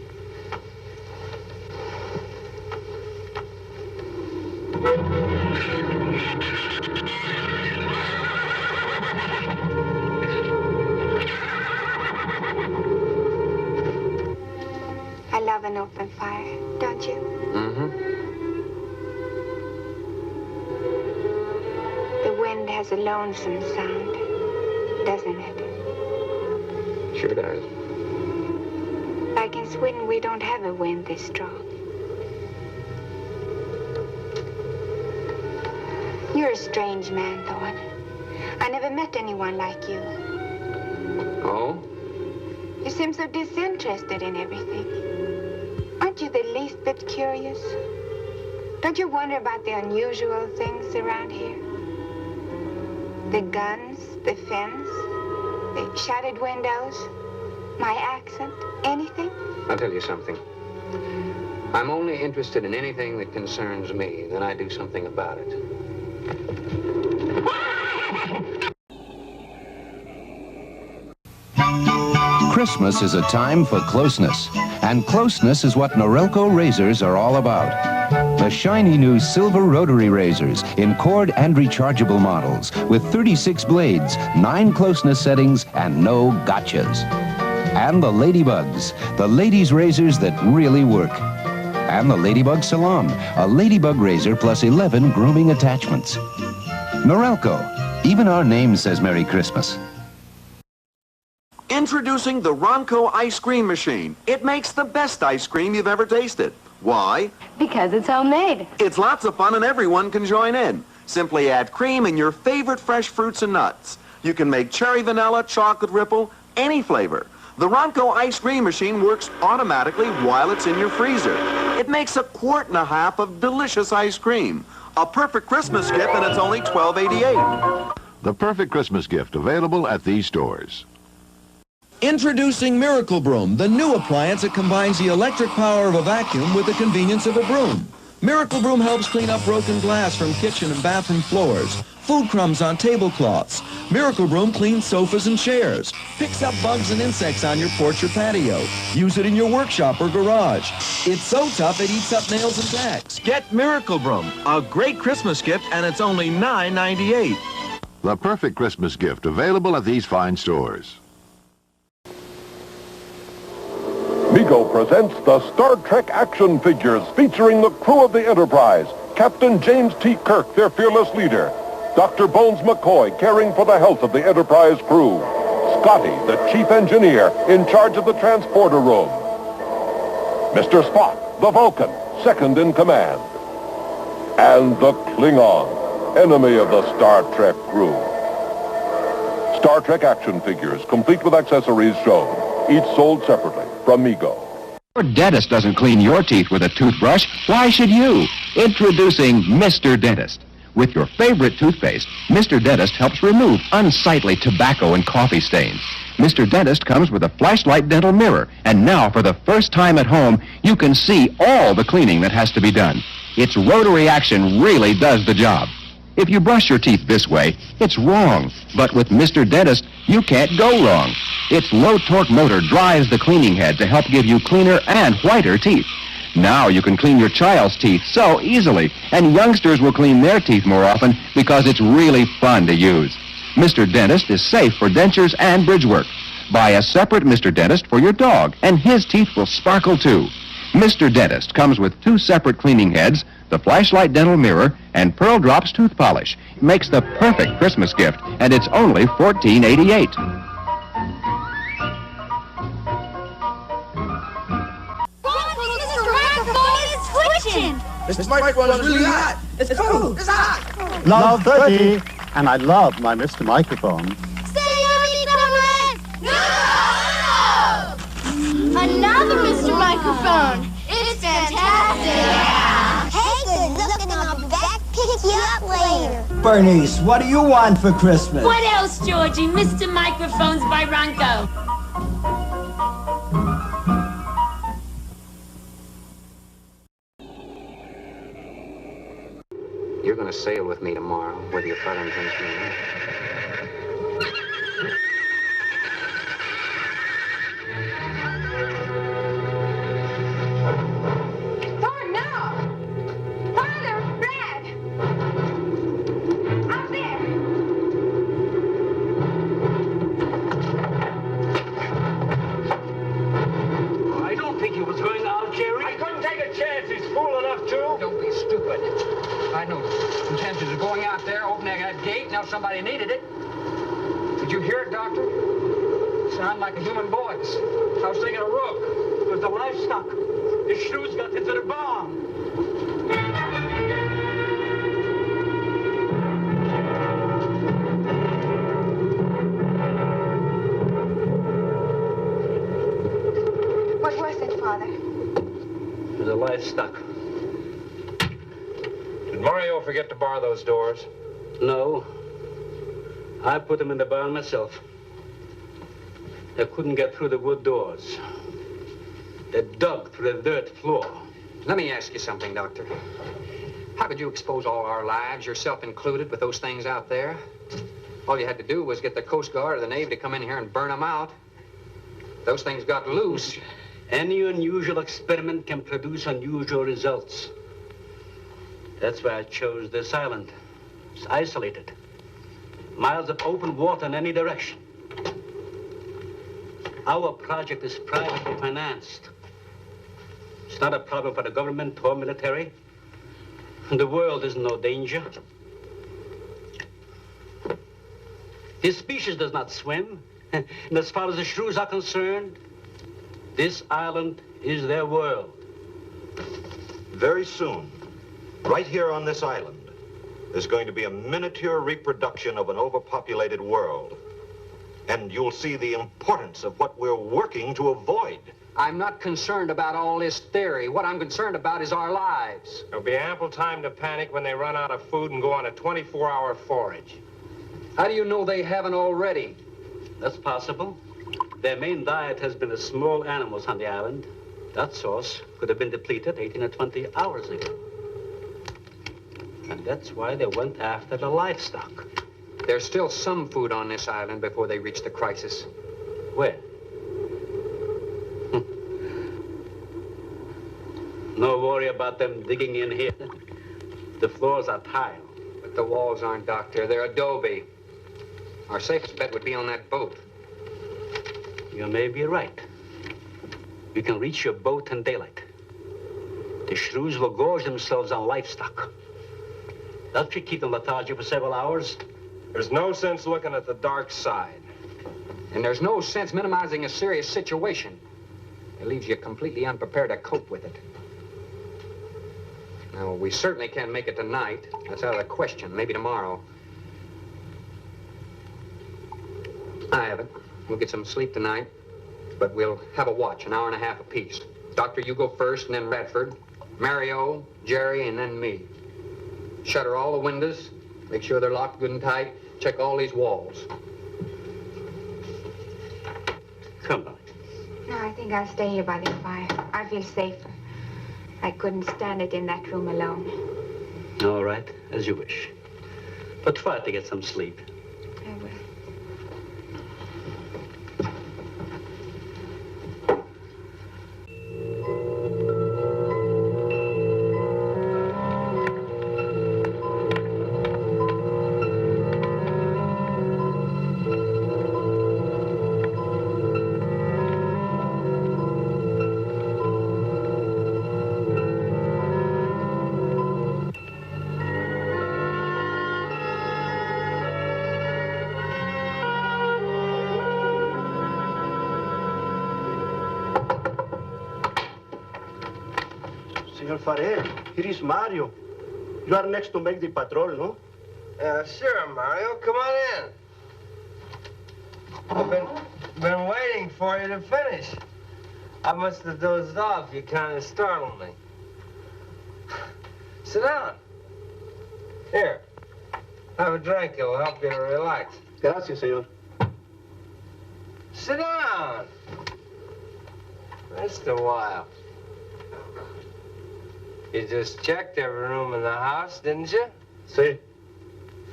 [SPEAKER 6] I love an open fire, don't you?
[SPEAKER 4] Mm-hmm.
[SPEAKER 6] The wind has a lonesome sound, doesn't it?
[SPEAKER 4] Sure does.
[SPEAKER 6] Like in Sweden, we don't have a wind this strong. You're a strange man, Thorne. I never met anyone like you.
[SPEAKER 4] Oh?
[SPEAKER 6] You seem so disinterested in everything. Aren't you the least bit curious? Don't you wonder about the unusual things around here? The guns, the fence, the shattered windows, my accent, anything?
[SPEAKER 4] I'll tell you something. I'm only interested in anything that concerns me. Then I do something about it.
[SPEAKER 2] Christmas is a time for closeness, and closeness is what Norelco razors are all about. The shiny new silver rotary razors in cord and rechargeable models with 36 blades, 9 closeness settings, and no gotchas. And the Ladybugs, the ladies' razors that really work. And the Ladybug Salon, a ladybug razor plus 11 grooming attachments. Norelco, even our name says Merry Christmas.
[SPEAKER 16] Introducing the Ronco ice cream machine. It makes the best ice cream you've ever tasted. Why?
[SPEAKER 22] Because it's homemade.
[SPEAKER 16] It's lots of fun and everyone can join in. Simply add cream and your favorite fresh fruits and nuts. You can make cherry vanilla, chocolate ripple, any flavor. The Ronco ice cream machine works automatically while it's in your freezer. It makes a quart and a half of delicious ice cream. A perfect Christmas gift, and it's only $12.88.
[SPEAKER 21] The perfect Christmas gift available at these stores.
[SPEAKER 23] Introducing Miracle Broom, the new appliance that combines the electric power of a vacuum with the convenience of a broom. Miracle Broom helps clean up broken glass from kitchen and bathroom floors, food crumbs on tablecloths. Miracle Broom cleans sofas and chairs, picks up bugs and insects on your porch or patio. Use it in your workshop or garage. It's so tough it eats up nails and tacks.
[SPEAKER 16] Get Miracle Broom, a great Christmas gift, and it's only $9.98.
[SPEAKER 21] The perfect Christmas gift available at these fine stores.
[SPEAKER 24] Mego presents the Star Trek action figures featuring the crew of the Enterprise. Captain James T. Kirk, their fearless leader. Dr. Bones McCoy, caring for the health of the Enterprise crew. Scotty, the chief engineer, in charge of the transporter room. Mr. Spock, the Vulcan, second in command. And the Klingon, enemy of the Star Trek crew. Star Trek action figures, complete with accessories shown. Each sold separately from Mego.
[SPEAKER 12] Your dentist doesn't clean your teeth with a toothbrush. Why should you? Introducing Mr. Dentist. With your favorite toothpaste, Mr. Dentist helps remove unsightly tobacco and coffee stains. Mr. Dentist comes with a flashlight dental mirror, and now for the first time at home, you can see all the cleaning that has to be done. Its rotary action really does the job.
[SPEAKER 2] If you brush your teeth this way, it's wrong. But with Mr. Dentist, you can't go wrong. Its low-torque motor drives the cleaning head to help give you cleaner and whiter teeth. Now you can clean your child's teeth so easily, and youngsters will clean their teeth more often because it's really fun to use. Mr. Dentist is safe for dentures and bridge work. Buy a separate Mr. Dentist for your dog, and his teeth will sparkle too. Mr. Dentist comes with 2 separate cleaning heads, the flashlight dental mirror, and Pearl Drops tooth polish. It makes the perfect Christmas gift, and it's only $14.88.
[SPEAKER 1] This microphone is really hot. It's cold. It's hot.
[SPEAKER 3] Love 30, and I love my Mr. Microphone.
[SPEAKER 1] Another Mr. Microphone. It's fantastic. Yeah.
[SPEAKER 11] Hey, good looking. I'll be back. Pick you up later.
[SPEAKER 22] Bernice, what do you want for Christmas?
[SPEAKER 25] What else, Georgie? Mr. Microphones by Ronco.
[SPEAKER 4] You're going to sail with me tomorrow, whether your father intends to or not.
[SPEAKER 6] Oh, no! Father, Brad! Out there!
[SPEAKER 5] I don't think he was going out, Jerry.
[SPEAKER 14] I couldn't take a chance. He's fool enough to.
[SPEAKER 4] Don't be stupid. I had no intentions of going out there, opening that gate, now somebody needed it. Did you hear it, Doctor? Sound like a human voice. I was thinking a rook.
[SPEAKER 5] It was the livestock. The Shrews got into the barn.
[SPEAKER 6] What was it, Father?
[SPEAKER 5] It was the livestock.
[SPEAKER 15] Did Mario forget to bar those doors?
[SPEAKER 5] No. I put them in the barn myself. They couldn't get through the wood doors. They dug through the dirt floor.
[SPEAKER 4] Let me ask you something, Doctor. How could you expose all our lives, yourself included, with those things out there? All you had to do was get the Coast Guard or the Navy to come in here and burn them out. Those things got loose.
[SPEAKER 5] Any unusual experiment can produce unusual results. That's why I chose this island. It's isolated. Miles of open water in any direction. Our project is privately financed. It's not a problem for the government or military. The world is in no danger. His species does not swim. And as far as the Shrews are concerned, this island is their world.
[SPEAKER 9] Very soon, right here on this island, there's going to be a miniature reproduction of an overpopulated world. And you'll see the importance of what we're working to avoid.
[SPEAKER 4] I'm not concerned about all this theory. What I'm concerned about is our lives.
[SPEAKER 15] There'll be ample time to panic when they run out of food and go on a 24-hour forage.
[SPEAKER 4] How do you know they haven't already?
[SPEAKER 5] That's possible. Their main diet has been the small animals on the island. That source could have been depleted 18 or 20 hours ago. And that's why they went after the livestock.
[SPEAKER 4] There's still some food on this island before they reach the crisis.
[SPEAKER 5] Where? No worry about them digging in here. The floors are tile.
[SPEAKER 4] But the walls aren't, Doctor. They're adobe. Our safest bet would be on that boat.
[SPEAKER 5] You may be right. You can reach your boat in daylight. The Shrews will gorge themselves on livestock. That should keep them lethargic for several hours.
[SPEAKER 15] There's no sense looking at the dark side.
[SPEAKER 4] And there's no sense minimizing a serious situation. It leaves you completely unprepared to cope with it. Now, we certainly can't make it tonight. That's out of the question. Maybe tomorrow. I haven't. We'll get some sleep tonight, but we'll have a watch, an hour and a half apiece. Doctor, you go first, and then Radford, Mario, Jerry, and then me. Shutter all the windows. Make sure they're locked good and tight. Check all these walls.
[SPEAKER 5] Come on.
[SPEAKER 6] No, I think I'll stay here by the fire. I feel safer. I couldn't stand it in that room alone.
[SPEAKER 5] All right, as you wish. But try to get some sleep.
[SPEAKER 6] I will.
[SPEAKER 14] Senor Farel, here is Mario. You are next to make the patrol, no?
[SPEAKER 7] Sure, Mario. Come on in. I've been waiting for you to finish. I must have dozed off. You kind of startled me. Sit down. Here. Have a drink. It'll help you to relax.
[SPEAKER 14] Gracias, señor.
[SPEAKER 7] Sit down. Just a while. You just checked every room in the house, didn't you?
[SPEAKER 14] Sí.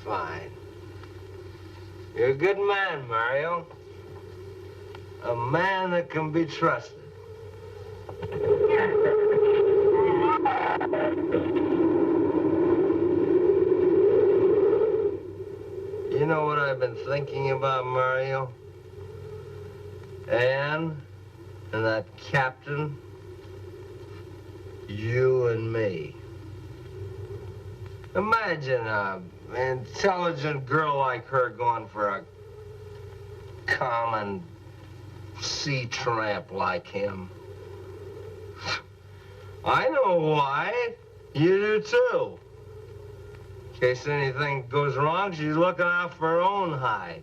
[SPEAKER 7] Fine. You're a good man, Mario. A man that can be trusted. You know what I've been thinking about, Mario? Anne and that captain. You and me. Imagine an intelligent girl like her going for a common sea tramp like him. I know why. You do too. In case anything goes wrong, she's looking out for her own hide.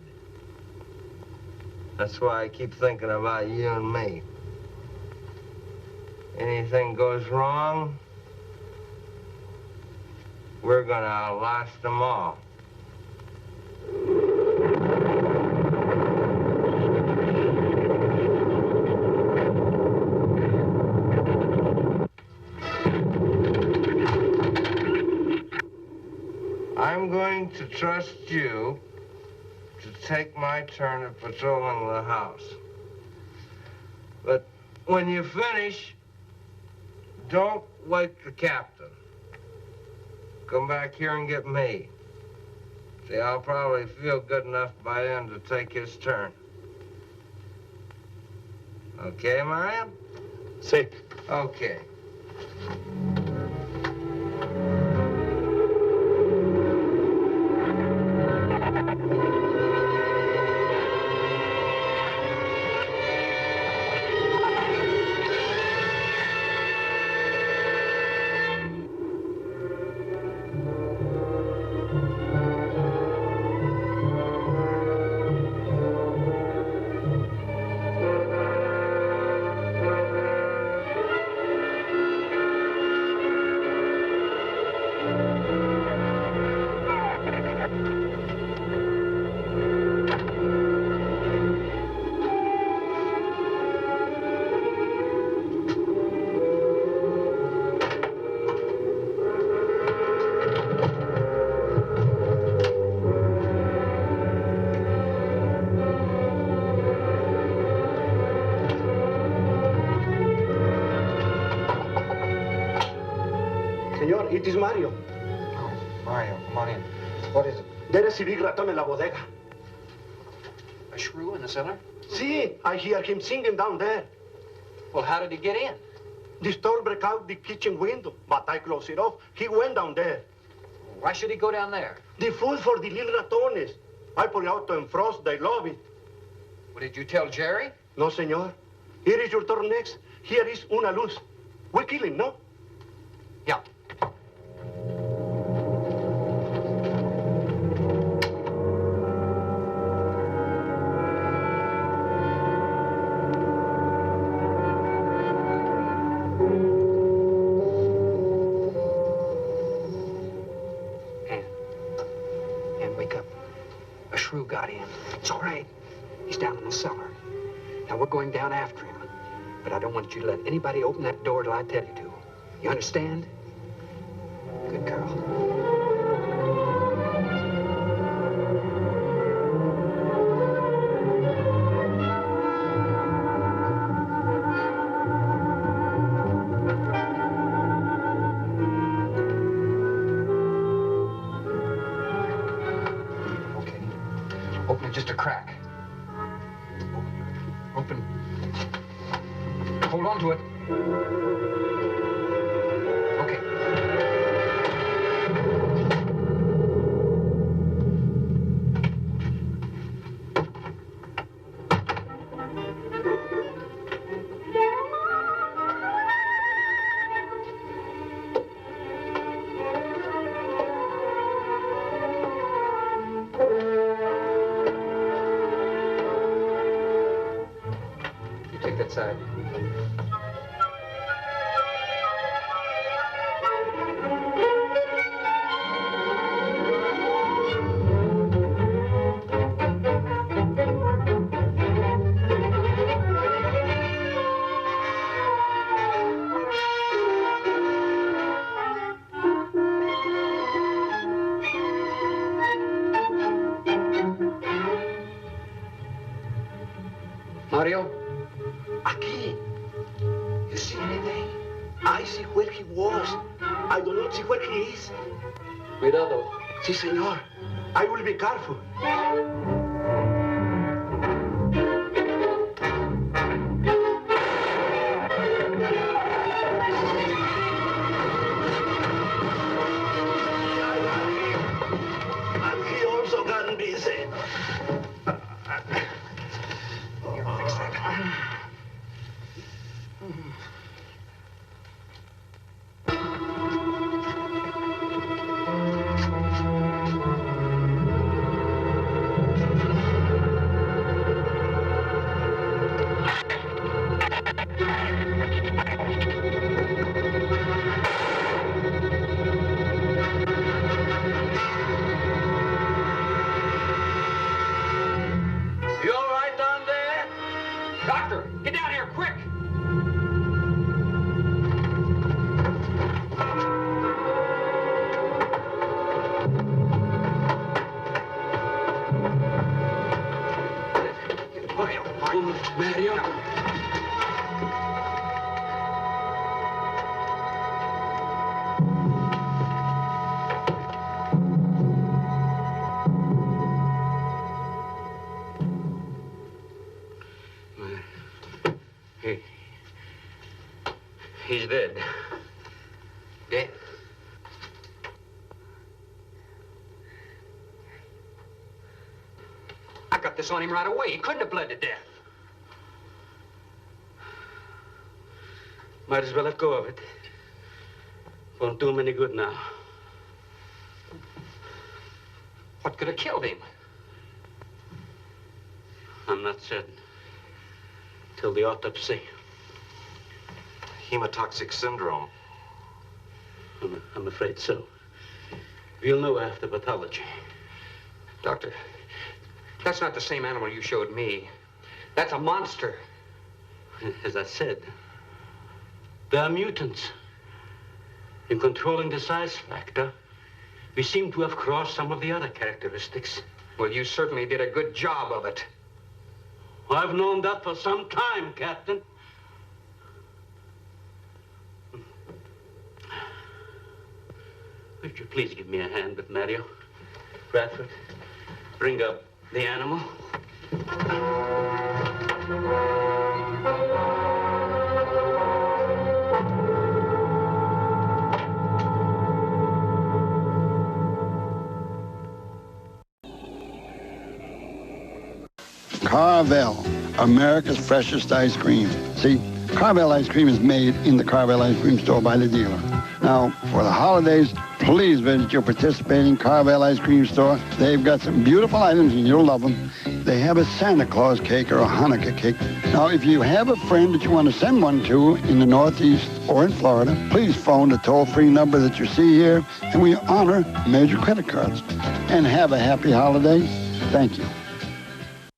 [SPEAKER 7] That's why I keep thinking about you and me. Anything goes wrong, we're gonna outlast them all. I'm going to trust you to take my turn at patrolling the house. But when you finish, don't wake the captain. Come back here and get me. See, I'll probably feel good enough by then to take his turn. Okay, Mario?
[SPEAKER 14] Sí.
[SPEAKER 7] Okay.
[SPEAKER 14] Señor, it is Mario.
[SPEAKER 4] Oh, Mario, come on in. What is it?
[SPEAKER 14] There is a big raton in la bodega.
[SPEAKER 4] A shrew in the cellar?
[SPEAKER 14] See, I hear him singing down there.
[SPEAKER 4] Well, how did he get in?
[SPEAKER 14] The store broke out the kitchen window, but I closed it off. He went down there.
[SPEAKER 4] Why should he go down there?
[SPEAKER 14] The food for the little ratones. I put it out to frost. They love it.
[SPEAKER 4] Well, did you tell Jerry?
[SPEAKER 14] No, señor. Here is your turn next. Here is una luz. We kill him, no?
[SPEAKER 4] Yeah. Ann, wake up. A shrew got in. It's all right. He's down in the cellar. Now, we're going down after him. But I don't want you to let anybody open that door till I tell you to. You understand? Good girl. Hold on to it. Okay. You take that side. Mario?
[SPEAKER 14] Aquí. You see anything? I see where he was. I do not see where he is.
[SPEAKER 5] Cuidado.
[SPEAKER 14] Si, senor. I will be careful. And he also got busy. Fix that.
[SPEAKER 4] You all right down there? Doctor, get down here, quick! Mario. He's dead. Dead? I got this on him right away. He couldn't have bled to death.
[SPEAKER 5] Might as well let go of it. Won't do him any good now.
[SPEAKER 4] What could have killed him?
[SPEAKER 5] I'm not certain. Till the autopsy.
[SPEAKER 9] Hemotoxic syndrome.
[SPEAKER 5] I'm afraid so. We'll know after pathology.
[SPEAKER 4] Doctor, that's not the same animal you showed me. That's a monster.
[SPEAKER 5] As I said, they are mutants. In controlling the size factor, we seem to have crossed some of the other characteristics.
[SPEAKER 4] Well, you certainly did a good job of it.
[SPEAKER 5] I've known that for some time, Captain. Would you please give me a hand with Mario? Bradford, bring up the animal.
[SPEAKER 8] Carvel, America's freshest ice cream. See, Carvel ice cream is made in the Carvel ice cream store by the dealer. Now, for the holidays, please visit your participating Carvel ice cream store. They've got some beautiful items and you'll love them. They have a Santa Claus cake or a Hanukkah cake. Now, if you have a friend that you want to send one to in the Northeast or in Florida, please phone the toll-free number that you see here, and we honor major credit cards. And have a happy holiday. Thank you.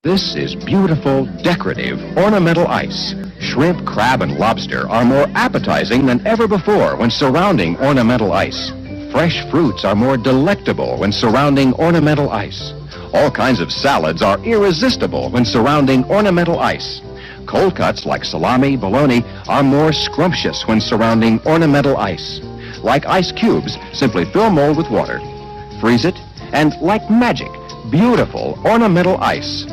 [SPEAKER 12] This is beautiful, decorative, ornamental ice. Shrimp, crab, and lobster are more appetizing than ever before when surrounding ornamental ice. Fresh fruits are more delectable when surrounding ornamental ice. All kinds of salads are irresistible when surrounding ornamental ice. Cold cuts like salami, bologna are more scrumptious when surrounding ornamental ice. Like ice cubes, simply fill mold with water, freeze it, and like magic, beautiful ornamental ice.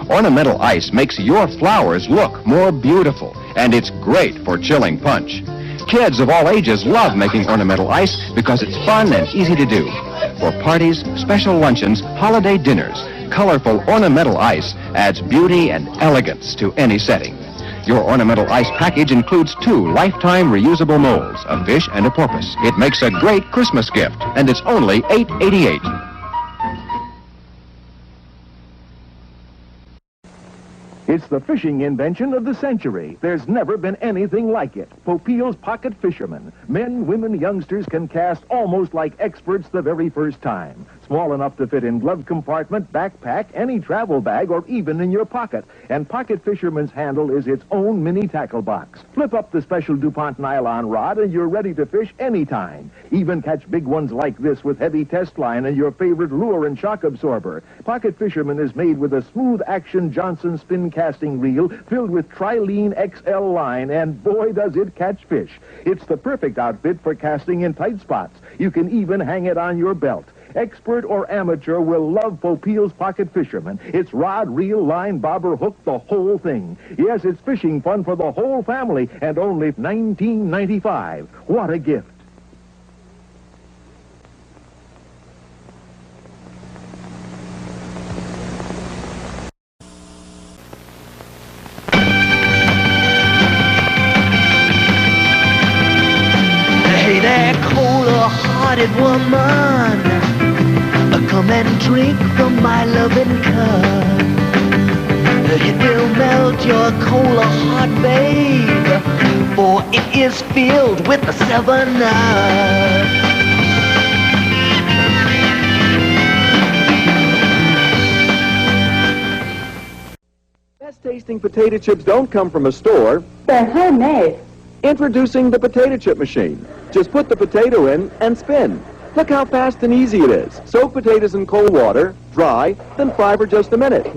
[SPEAKER 2] Ornamental ice makes your flowers look more beautiful, and it's great for chilling punch. Kids of all ages love making ornamental ice because it's fun and easy to do. For parties, special luncheons, holiday dinners, colorful ornamental ice adds beauty and elegance to any setting. Your ornamental ice package includes 2 lifetime reusable molds, a fish and a porpoise. It makes a great Christmas gift, and it's only $8.88.
[SPEAKER 13] It's the fishing invention of the century. There's never been anything like it. Popeil's Pocket Fisherman. Men, women, youngsters can cast almost like experts the very first time. Small enough to fit in glove compartment, backpack, any travel bag, or even in your pocket. And Pocket Fisherman's handle is its own mini tackle box. Flip up the special DuPont nylon rod and you're ready to fish anytime. Even catch big ones like this with heavy test line and your favorite lure and shock absorber. Pocket Fisherman is made with a smooth action Johnson spin casting reel filled with Trilene XL line, and boy does it catch fish. It's the perfect outfit for casting in tight spots. You can even hang it on your belt. Expert or amateur will love Popeil's Pocket Fisherman. It's rod, reel, line, bobber, hook, the whole thing. Yes, it's fishing fun for the whole family, and only $19.95. What a gift.
[SPEAKER 17] Hey there, cold-hearted woman, come and drink from my loving cup. It will melt your cold heart, babe, for it is filled with the 7-Up.
[SPEAKER 23] Best tasting potato chips don't come from a store.
[SPEAKER 18] They're homemade.
[SPEAKER 23] Introducing the potato chip machine. Just put the potato in and spin. Look how fast and easy it is. Soak potatoes in cold water, dry, then fry for just a minute.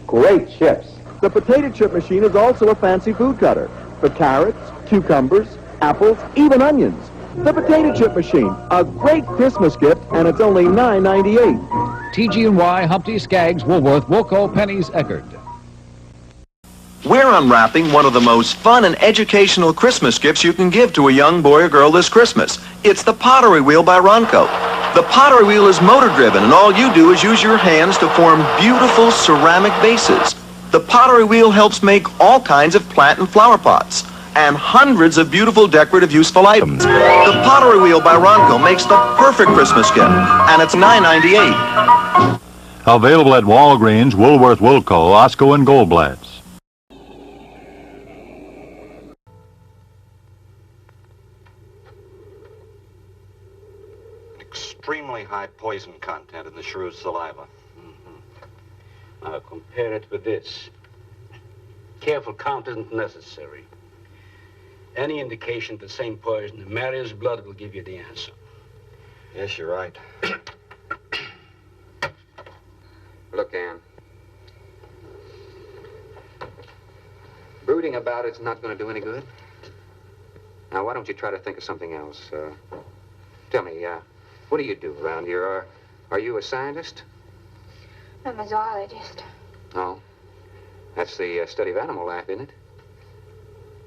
[SPEAKER 23] Great chips. The potato chip machine is also a fancy food cutter for carrots, cucumbers, apples, even onions. The potato chip machine, a great Christmas gift, and it's only $9.98.
[SPEAKER 19] TG&Y, Humpty, Skaggs, Woolworth, Wilco, Penny's, Eckerd.
[SPEAKER 16] We're unwrapping one of the most fun and educational Christmas gifts you can give to a young boy or girl this Christmas. It's the Pottery Wheel by Ronco. The Pottery Wheel is motor-driven, and all you do is use your hands to form beautiful ceramic bases. The Pottery Wheel helps make all kinds of plant and flower pots, and hundreds of beautiful decorative useful items. The Pottery Wheel by Ronco makes the perfect Christmas gift, and it's $9.98.
[SPEAKER 21] Available at Walgreens, Woolworth, Wilco, Osco, and Goldblatt's.
[SPEAKER 9] Extremely high poison content in the Shrews saliva.
[SPEAKER 5] Now compare it with this. Careful count isn't necessary. Any indication of the same poison in Mary's blood will give you the answer.
[SPEAKER 9] Yes, you're right.
[SPEAKER 4] Look, Ann. Brooding about it's not going to do any good. Now, why don't you try to think of something else? Tell me, what do you do around here? Are you a scientist?
[SPEAKER 6] I'm a zoologist.
[SPEAKER 4] No. That's the study of animal life, isn't it?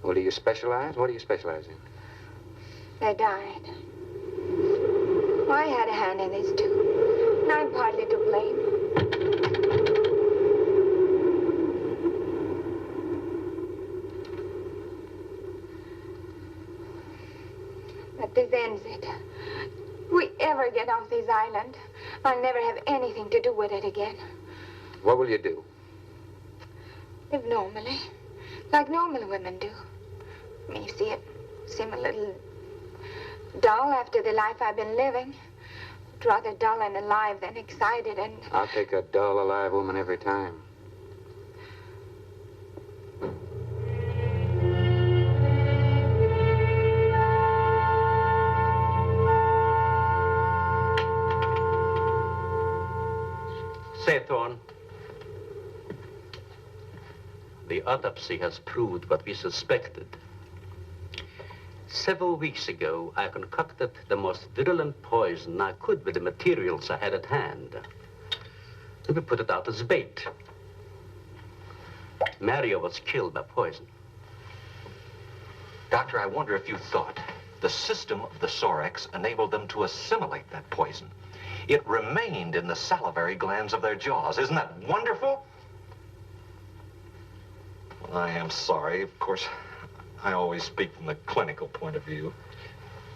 [SPEAKER 4] Well, do you specialize? What do you specialize in?
[SPEAKER 6] They died. Well, I had a hand in this, too. And I'm partly to blame. But this ends it. If we ever get off this island, I'll never have anything to do with it again.
[SPEAKER 4] What will you do?
[SPEAKER 6] Live normally, like normal women do. I mean, you see, it seem a little dull after the life I've been living. I'd rather dull and alive than excited and...
[SPEAKER 4] I'll take a dull, alive woman every time.
[SPEAKER 5] Say, Thorne, the autopsy has proved what we suspected. Several weeks ago, I concocted the most virulent poison I could with the materials I had at hand. We put it out as bait. Mario was killed by poison.
[SPEAKER 9] Doctor, I wonder if you thought the system of the Sorex enabled them to assimilate that poison. It remained in the salivary glands of their jaws. Isn't that wonderful? Well, I am sorry. Of course, I always speak from the clinical point of view.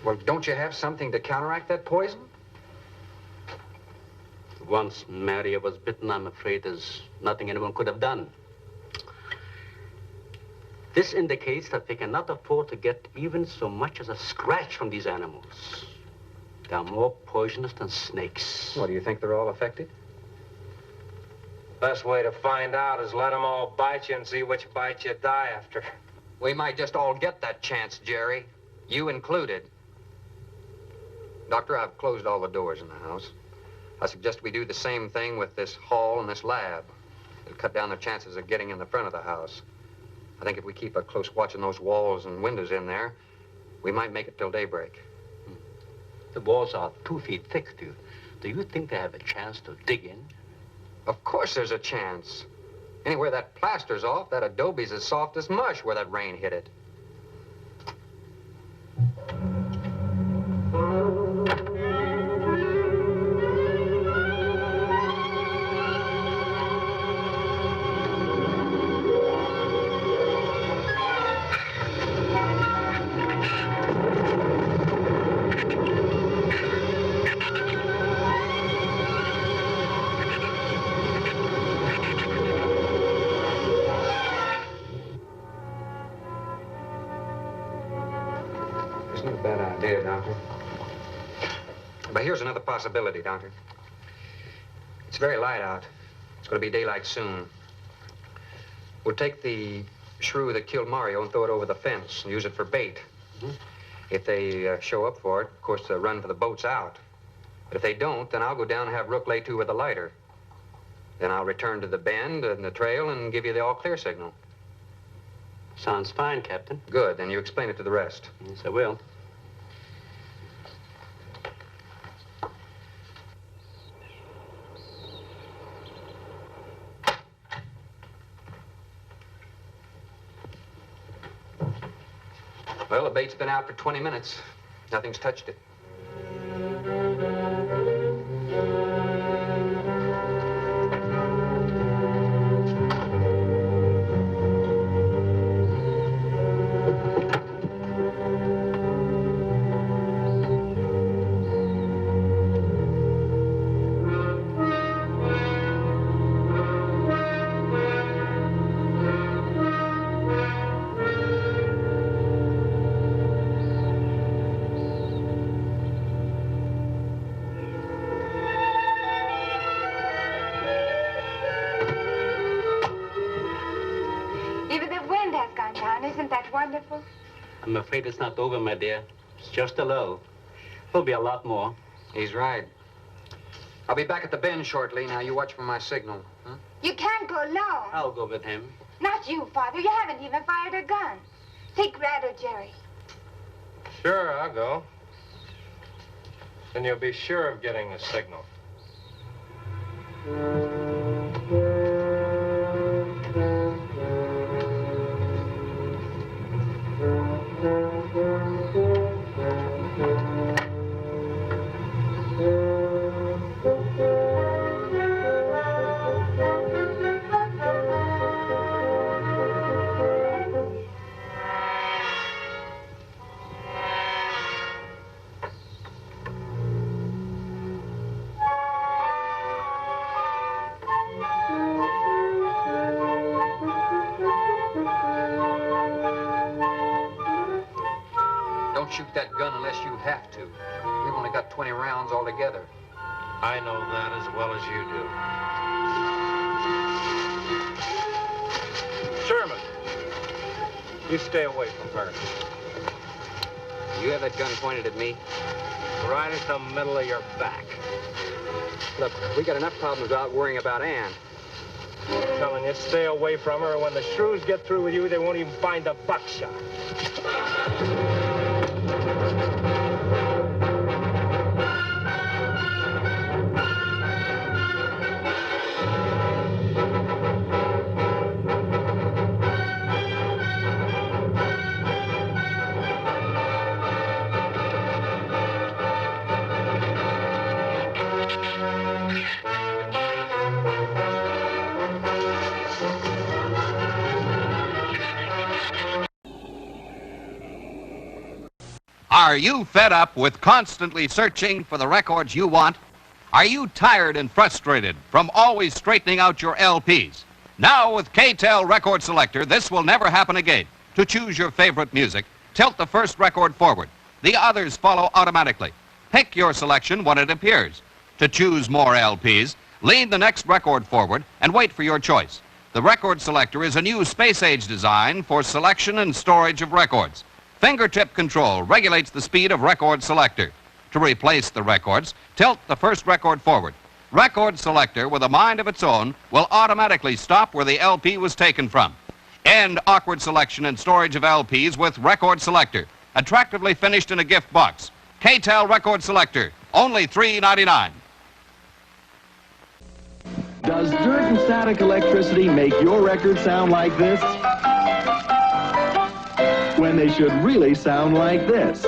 [SPEAKER 4] Well, don't you have something to counteract that poison?
[SPEAKER 5] Once Mario was bitten, I'm afraid there's nothing anyone could have done. This indicates that we cannot afford to get even so much as a scratch from these animals. They are more poisonous than snakes.
[SPEAKER 4] What, do you think they're all affected?
[SPEAKER 15] Best way to find out is let them all bite you and see which bite you die after.
[SPEAKER 4] We might just all get that chance, Jerry. You included. Doctor, I've closed all the doors in the house. I suggest we do the same thing with this hall and this lab. It'll cut down the chances of getting in the front of the house. I think if we keep a close watch on those walls and windows in there, we might make it till daybreak.
[SPEAKER 5] The walls are 2 feet thick, dude. Do you think they have a chance to dig in?
[SPEAKER 4] Of course there's a chance. Anywhere that plaster's off, that adobe's as soft as mush where that rain hit it. But here's another possibility, Doctor. It's very light out. It's going to be daylight soon. We'll take the shrew that killed Mario and throw it over the fence and use it for bait. If they show up for it, of course, they'll run for the boats out. But if they don't, then I'll go down and have Rook lay to with a lighter. Then I'll return to the bend and the trail and give you the all-clear signal.
[SPEAKER 5] Sounds fine, Captain.
[SPEAKER 4] Good. Then you explain it to the rest.
[SPEAKER 5] Yes, I will.
[SPEAKER 4] Well, the bait's been out for 20 minutes. Nothing's touched it.
[SPEAKER 6] Isn't that wonderful?
[SPEAKER 5] I'm afraid it's not over, my dear. It's just a low. There'll be a lot more.
[SPEAKER 4] He's right. I'll be back at the bend shortly. Now, you watch for my signal. Huh?
[SPEAKER 6] You can't go alone.
[SPEAKER 5] I'll go with him.
[SPEAKER 6] Not you, Father. You haven't even fired a gun. Take Red or Jerry.
[SPEAKER 15] Sure, I'll go. Then you'll be sure of getting a signal.
[SPEAKER 4] Shoot that gun unless you have to. We've only got 20 rounds altogether.
[SPEAKER 15] I know that as well as you do. Sherman, you stay away from her.
[SPEAKER 4] You have that gun pointed at me?
[SPEAKER 15] Right at the middle of your back.
[SPEAKER 4] Look, we got enough problems without worrying about Ann.
[SPEAKER 15] I'm telling you, stay away from her, or when the Shrews get through with you, they won't even find the buckshot.
[SPEAKER 3] Are you fed up with constantly searching for the records you want? Are you tired and frustrated from always straightening out your LPs? Now with K-Tel Record Selector, this will never happen again. To choose your favorite music, tilt the first record forward. The others follow automatically. Pick your selection when it appears. To choose more LPs, lean the next record forward and wait for your choice. The Record Selector is a new space-age design for selection and storage of records. Fingertip control regulates the speed of Record Selector. To replace the records, tilt the first record forward. Record Selector, with a mind of its own, will automatically stop where the LP was taken from. End awkward selection and storage of LPs with Record Selector, attractively finished in a gift box. K-Tel Record Selector, only $3.99.
[SPEAKER 23] Does dirt and static electricity make your record sound like this? When they should really sound like this.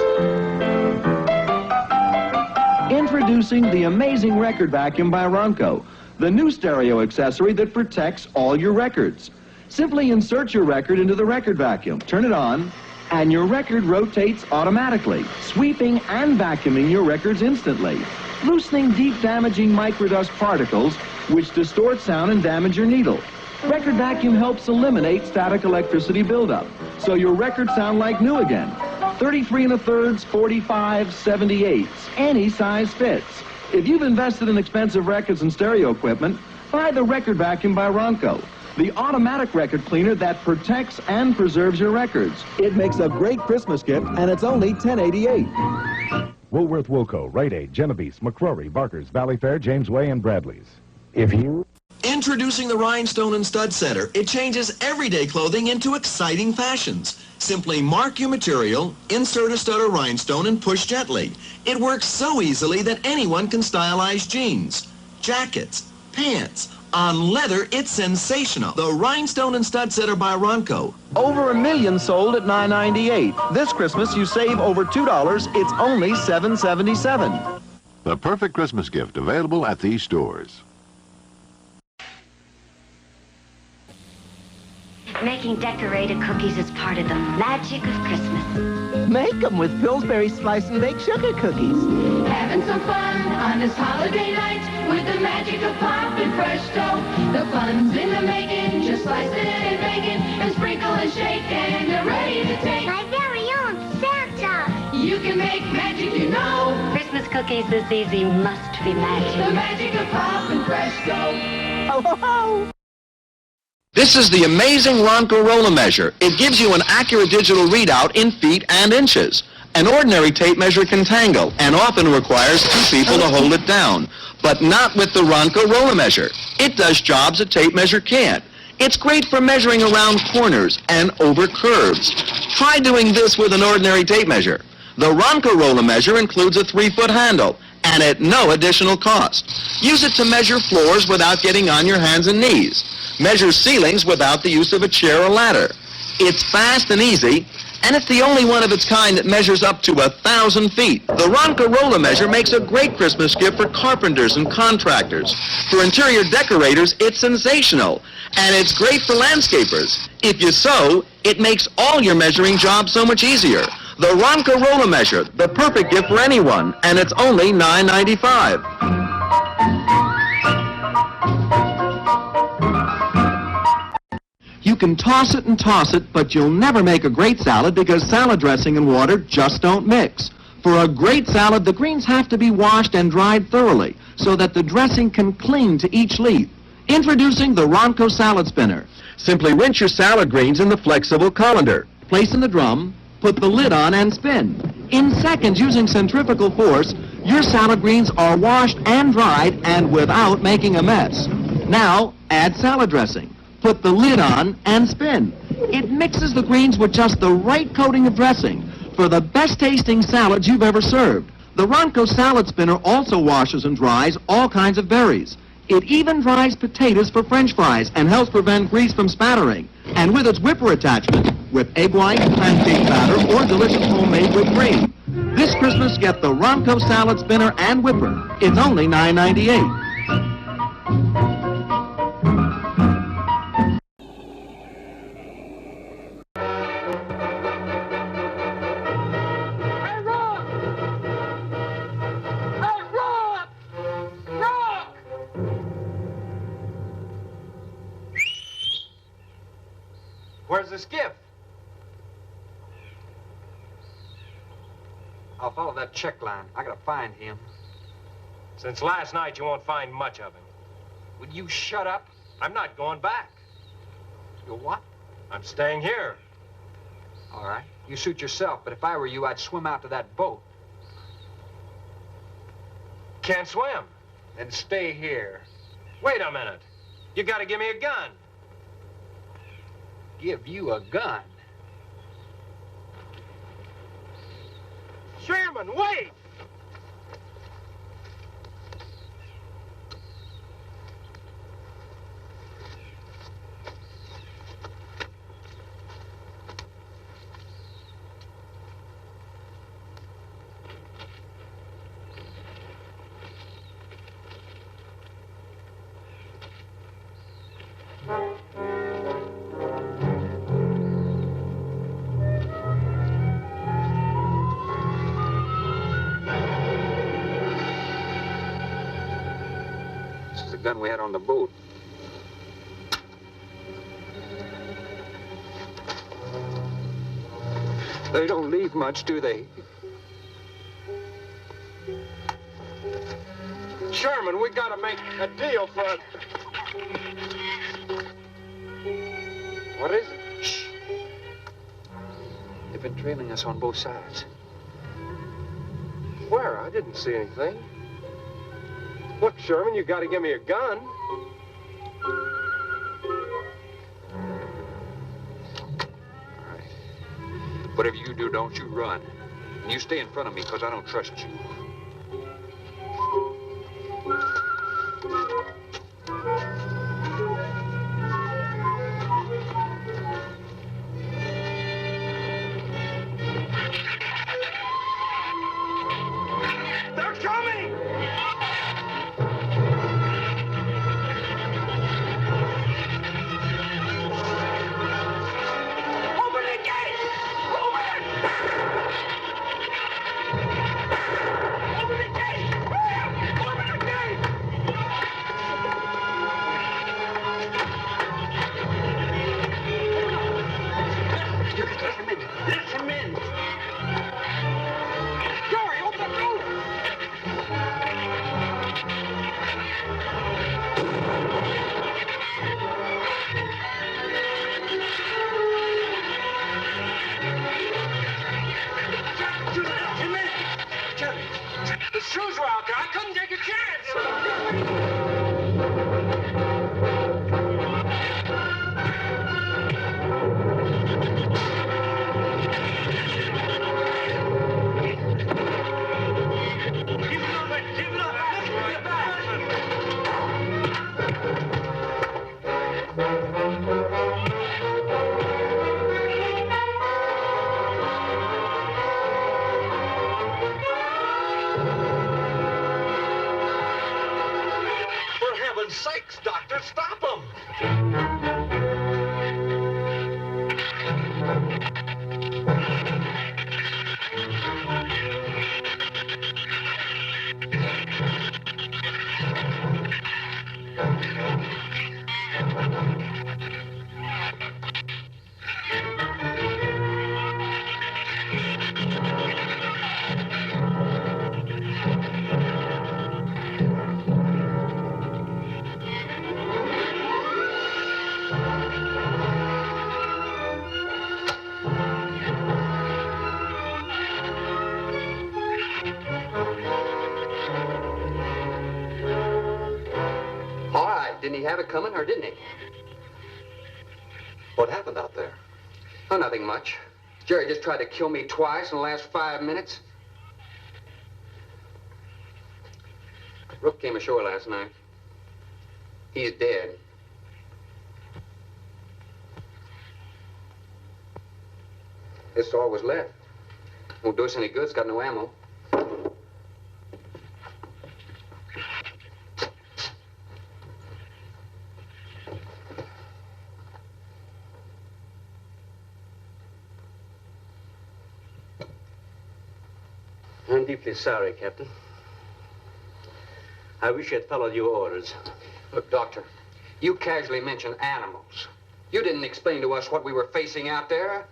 [SPEAKER 23] Introducing the amazing record vacuum by Ronco, the new stereo accessory that protects all your records. Simply insert your record into the record vacuum, turn it on, and your record rotates automatically, sweeping and vacuuming your records instantly, loosening deep damaging microdust particles which distort sound and damage your needle. Record vacuum helps eliminate static electricity buildup, so your records sound like new again. 33 1/3, 45, 78s, any size fits. If you've invested in expensive records and stereo equipment, buy the Record Vacuum by Ronco, the automatic record cleaner that protects and preserves your records.
[SPEAKER 10] It makes a great Christmas gift, and it's only $10.88.
[SPEAKER 13] Woolworth, Wilco, Rite Aid, Genovese, McCrory, Barker's, Valley Fair, James Way, and Bradley's.
[SPEAKER 23] Introducing the Rhinestone and Stud Setter. It changes everyday clothing into exciting fashions. Simply mark your material, insert a stud or rhinestone, and push gently. It works so easily that anyone can stylize jeans, jackets, pants. On leather, it's sensational. The Rhinestone and Stud Setter by Ronco.
[SPEAKER 10] Over 1 million sold at $9.98. This Christmas, you save over $2. It's only $7.77.
[SPEAKER 21] The perfect Christmas gift available at these stores.
[SPEAKER 18] Making decorated cookies is part of the magic of Christmas.
[SPEAKER 10] Make them with Pillsbury Slice and Bake Sugar Cookies.
[SPEAKER 20] Having some fun on this holiday night with the magic of popping fresh dough. The fun's in the making, just slice it and bake it, and sprinkle and shake, and you're ready to take
[SPEAKER 11] My very own Santa.
[SPEAKER 20] You can make magic, you know.
[SPEAKER 18] Christmas cookies this easy must be magic.
[SPEAKER 20] The magic of popping fresh dough.
[SPEAKER 10] Ho, ho, ho!
[SPEAKER 16] This is the amazing Ronco Roller Measure. It gives you an accurate digital readout in feet and inches. An ordinary tape measure can tangle and often requires 2 people to hold it down. But not with the Ronco Roller Measure. It does jobs a tape measure can't. It's great for measuring around corners and over curves. Try doing this with an ordinary tape measure. The Ronco Roller Measure includes a 3-foot handle and at no additional cost. Use it to measure floors without getting on your hands and knees. Measure ceilings without the use of a chair or ladder. It's fast and easy, and it's the only one of its kind that measures up to 1,000 feet. The Ronco Roller Measure makes a great Christmas gift for carpenters and contractors. For interior decorators, it's sensational, and it's great for landscapers. If you sew, it makes all your measuring jobs so much easier. The Ronco Roller Measure, the perfect gift for anyone, and it's only $9.95. You can toss it and toss it, but you'll never make a great salad because salad dressing and water just don't mix. For a great salad, the greens have to be washed and dried thoroughly so that the dressing can cling to each leaf. Introducing the Ronco Salad Spinner. Simply rinse your salad greens in the flexible colander. Place in the drum, put the lid on, and spin. In seconds, using centrifugal force, your salad greens are washed and dried and without making a mess. Now, add salad dressing. Put the lid on and spin. It mixes the greens with just the right coating of dressing for the best tasting salads you've ever served. The Ronco Salad Spinner also washes and dries all kinds of berries. It even dries potatoes for French fries and helps prevent grease from spattering. And with its whipper attachment, whip egg white, pancake batter, or delicious homemade whipped cream. This Christmas, get the Ronco Salad Spinner and Whipper. It's only $9.98.
[SPEAKER 5] the skiff?
[SPEAKER 4] I'll follow that check line. I gotta find him.
[SPEAKER 15] Since last night, you won't find much of him.
[SPEAKER 4] Would you shut up?
[SPEAKER 15] I'm not going back.
[SPEAKER 4] You what?
[SPEAKER 15] I'm staying here.
[SPEAKER 4] All right. You suit yourself, but if I were you, I'd swim out to that boat.
[SPEAKER 15] Can't swim.
[SPEAKER 4] Then stay here.
[SPEAKER 15] Wait a minute. You gotta give me a gun.
[SPEAKER 4] Give you a gun?
[SPEAKER 15] Sherman, wait!
[SPEAKER 4] Gun we had on the boat. They don't leave much, do they?
[SPEAKER 15] Sherman, we gotta make a deal for it.
[SPEAKER 4] What is it? Shh. They've been trailing us on both sides.
[SPEAKER 15] Where? I didn't see anything. Look, Sherman, you gotta give me a gun.
[SPEAKER 4] Whatever you do, don't you run. And you stay in front of me, because I don't trust you.
[SPEAKER 15] They're coming! The Shrews were out there. I couldn't take a chance. For heaven's sakes, Doctor, stop them!
[SPEAKER 4] All right. Didn't he have it coming, or didn't he?
[SPEAKER 9] What happened out there?
[SPEAKER 4] Oh, nothing much. Jerry just tried to kill me twice in the last 5 minutes. Rook came ashore last night. He's dead. This is all was left. Won't do us any good. It's got no ammo.
[SPEAKER 5] I'm deeply sorry, Captain. I wish I'd followed your orders.
[SPEAKER 4] Look, Doctor, you casually mentioned animals. You didn't explain to us what we were facing out there.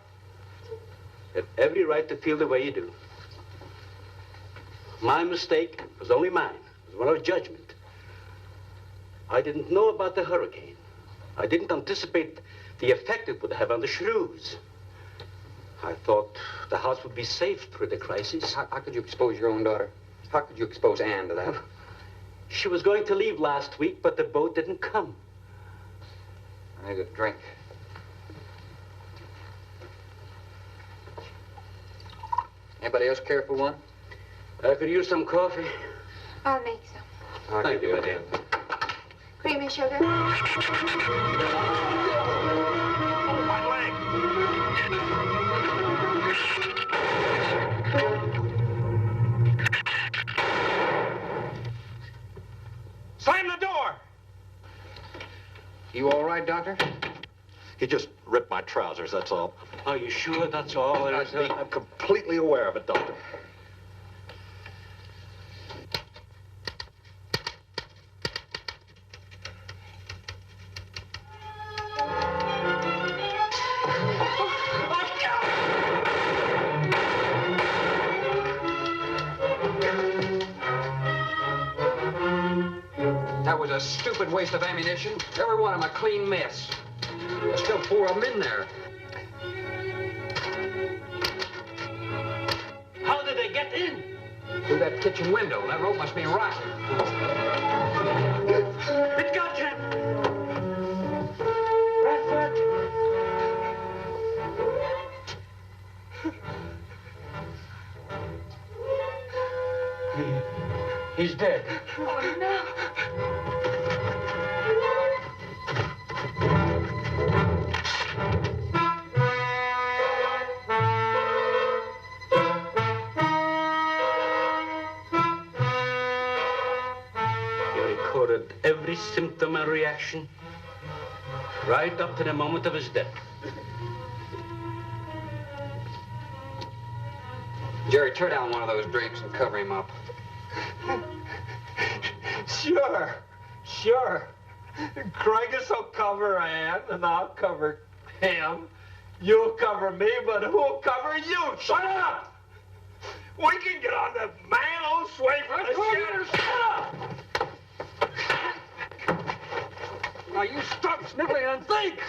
[SPEAKER 5] You have every right to feel the way you do. My mistake was only mine. It was one of judgment. I didn't know about the hurricane. I didn't anticipate the effect it would have on the Shrews. I thought the house would be safe through the crisis.
[SPEAKER 4] How could you expose your own daughter? How could you expose Anne to that?
[SPEAKER 5] She was going to leave last week, but the boat didn't come.
[SPEAKER 4] I need a drink. Anybody else care for one?
[SPEAKER 5] I could use some coffee.
[SPEAKER 6] I'll make some.
[SPEAKER 5] Thank you, madam.
[SPEAKER 6] Cream and sugar.
[SPEAKER 9] Slam the door!
[SPEAKER 4] You all right, Doctor?
[SPEAKER 9] He just ripped my trousers, that's all.
[SPEAKER 5] Are you sure that's all?
[SPEAKER 9] I'm completely aware of it, Doctor.
[SPEAKER 4] That was a stupid waste of ammunition. Every one of them a clean mess. There's still 4 of them in there.
[SPEAKER 5] How did they get in?
[SPEAKER 4] Through that kitchen window. That rope must be rotten.
[SPEAKER 5] It got him! Bradford! He's dead.
[SPEAKER 6] Oh, no.
[SPEAKER 5] You recorded every symptom and reaction, right up to the moment of his death.
[SPEAKER 4] Jerry, tear down one of those drapes and cover him up.
[SPEAKER 14] Sure. Craigus will cover Ann, and I'll cover him. You'll cover me, but who'll cover you? Shut up! We can get on the man-o sway for the shadow. Shut up!
[SPEAKER 4] Now, you stop sniveling and think!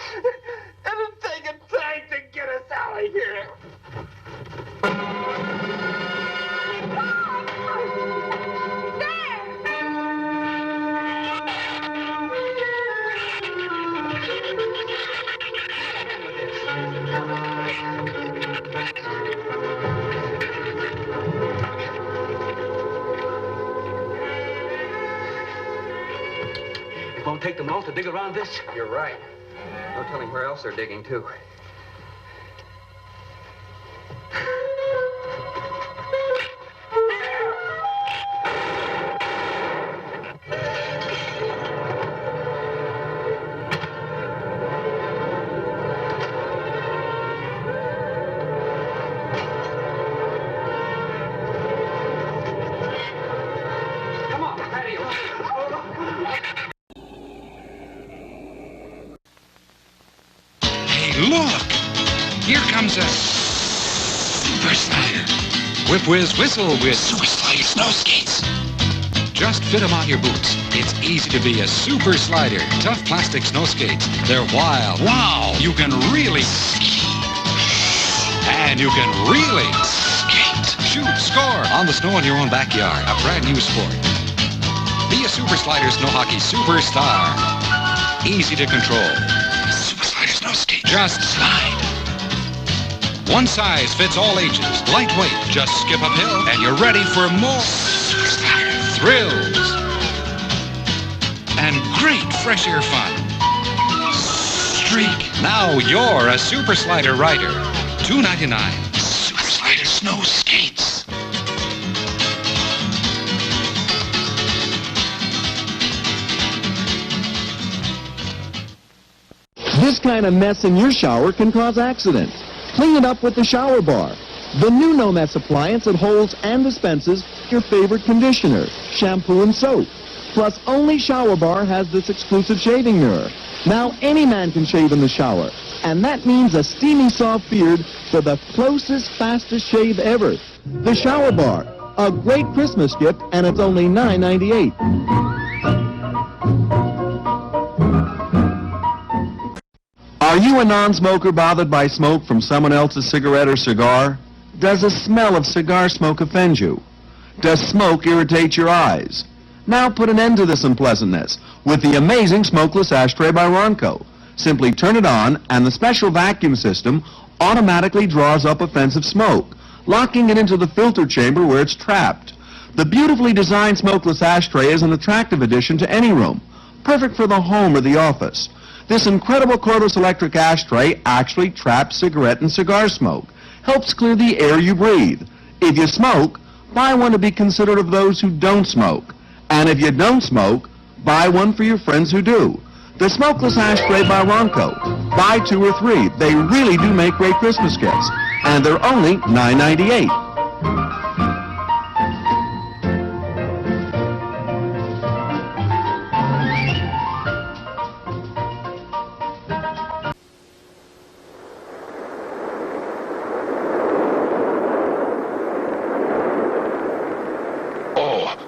[SPEAKER 14] It'll take a tank to get us out of here.
[SPEAKER 5] It won't take them long to dig around this.
[SPEAKER 4] You're right. No telling where else they're digging, too. Come on, patio.
[SPEAKER 1] Hey, look! Here comes a super slider. Whip whiz whistle with super slider snow skates. Just fit them on your boots. It's easy to be a super slider. Tough plastic snow skates. They're wild. Wow! You can really ski. And you can really skate. Shoot, score on the snow in your own backyard. A brand new sport. Be a super slider snow hockey superstar. Easy to control. Super slider snow skate. Just slide. One size fits all ages. Lightweight. Just skip uphill and you're ready for more super slider thrills. And great fresh air fun. Streak. Now you're a super slider rider. $2.99. Super slider snow skates.
[SPEAKER 23] This kind of mess in your shower can cause accidents. Clean it up with the shower bar. The new no-mess appliance that holds and dispenses your favorite conditioner, shampoo, and soap. Plus, only Shower Bar has this exclusive shaving mirror. Now any man can shave in the shower. And that means a steamy soft beard for the closest, fastest shave ever. The Shower Bar, a great Christmas gift, and it's only $9.98. Are you a non-smoker bothered by smoke from someone else's cigarette or cigar? Does the smell of cigar smoke offend you? Does smoke irritate your eyes? Now put an end to this unpleasantness with the amazing smokeless ashtray by Ronco. Simply turn it on and the special vacuum system automatically draws up offensive smoke, locking it into the filter chamber where it's trapped. The beautifully designed smokeless ashtray is an attractive addition to any room, perfect for the home or the office. This incredible cordless electric ashtray actually traps cigarette and cigar smoke, helps clear the air you breathe. If you smoke, buy one to be considerate of those who don't smoke. And if you don't smoke, buy one for your friends who do. The smokeless ashtray by Ronco. Buy 2 or 3. They really do make great Christmas gifts. And they're only $9.98.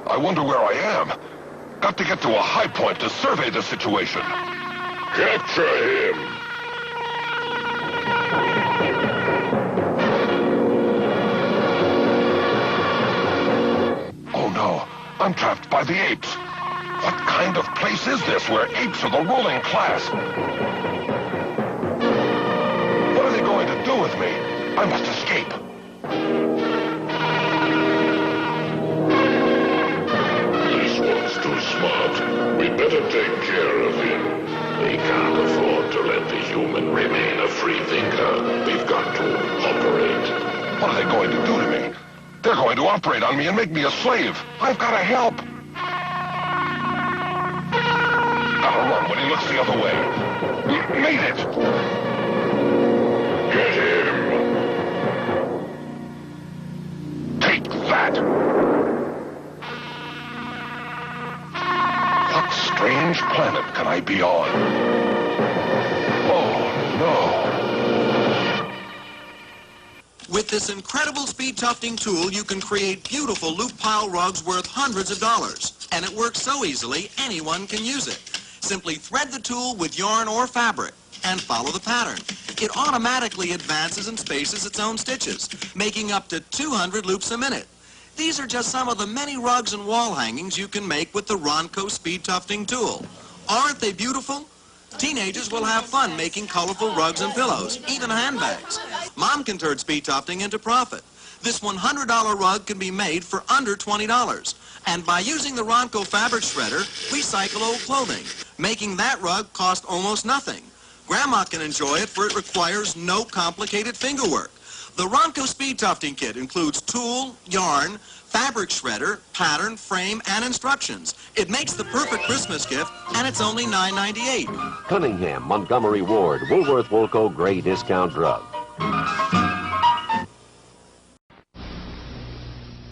[SPEAKER 7] I wonder where I am. Got to get to a high point to survey the situation. Capture him! Oh no, I'm trapped by the apes. What kind of place is this where apes are the ruling class? What are they going to do with me? I must escape. Too smart. We better take care of him. We can't afford to let the human remain a free thinker. We've got to operate. What are they going to do to me? They're going to operate on me and make me a slave. I've got to help. Gotta run when he looks the other way. Made it! Get him! Take that! What strange planet can I be on? Oh, no.
[SPEAKER 23] With this incredible speed tufting tool, you can create beautiful loop pile rugs worth hundreds of dollars. And it works so easily, anyone can use it. Simply thread the tool with yarn or fabric and follow the pattern. It automatically advances and spaces its own stitches, making up to 200 loops a minute. These are just some of the many rugs and wall hangings you can make with the Ronco Speed Tufting tool. Aren't they beautiful? Teenagers will have fun making colorful rugs and pillows, even handbags. Mom can turn speed tufting into profit. This $100 rug can be made for under $20. And by using the Ronco fabric shredder, we cycle old clothing, making that rug cost almost nothing. Grandma can enjoy it, for it requires no complicated finger work. The Ronco Speed Tufting Kit includes tool, yarn, fabric shredder, pattern, frame, and instructions. It makes the perfect Christmas gift, and it's only $9.98.
[SPEAKER 8] Cunningham, Montgomery Ward, Woolworth Woolco Gray Discount Drug.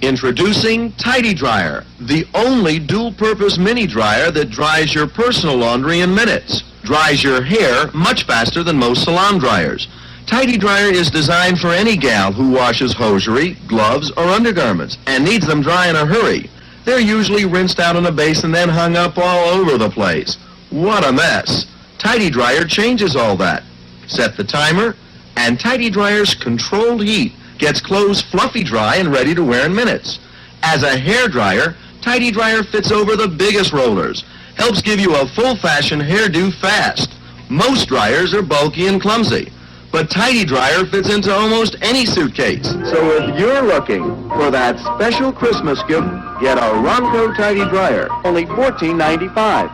[SPEAKER 23] Introducing Tidy Dryer, the only dual-purpose mini dryer that dries your personal laundry in minutes. Dries your hair much faster than most salon dryers. Tidy Dryer is designed for any gal who washes hosiery, gloves, or undergarments and needs them dry in a hurry. They're usually rinsed out in a basin and then hung up all over the place. What a mess. Tidy Dryer changes all that. Set the timer, and Tidy Dryer's controlled heat gets clothes fluffy dry and ready to wear in minutes. As a hair dryer, Tidy Dryer fits over the biggest rollers, helps give you a full-fashion hairdo fast. Most dryers are bulky and clumsy, but Tidy Dryer fits into almost any suitcase. So if you're looking for that special Christmas gift, get a Ronco Tidy Dryer, only $14.95.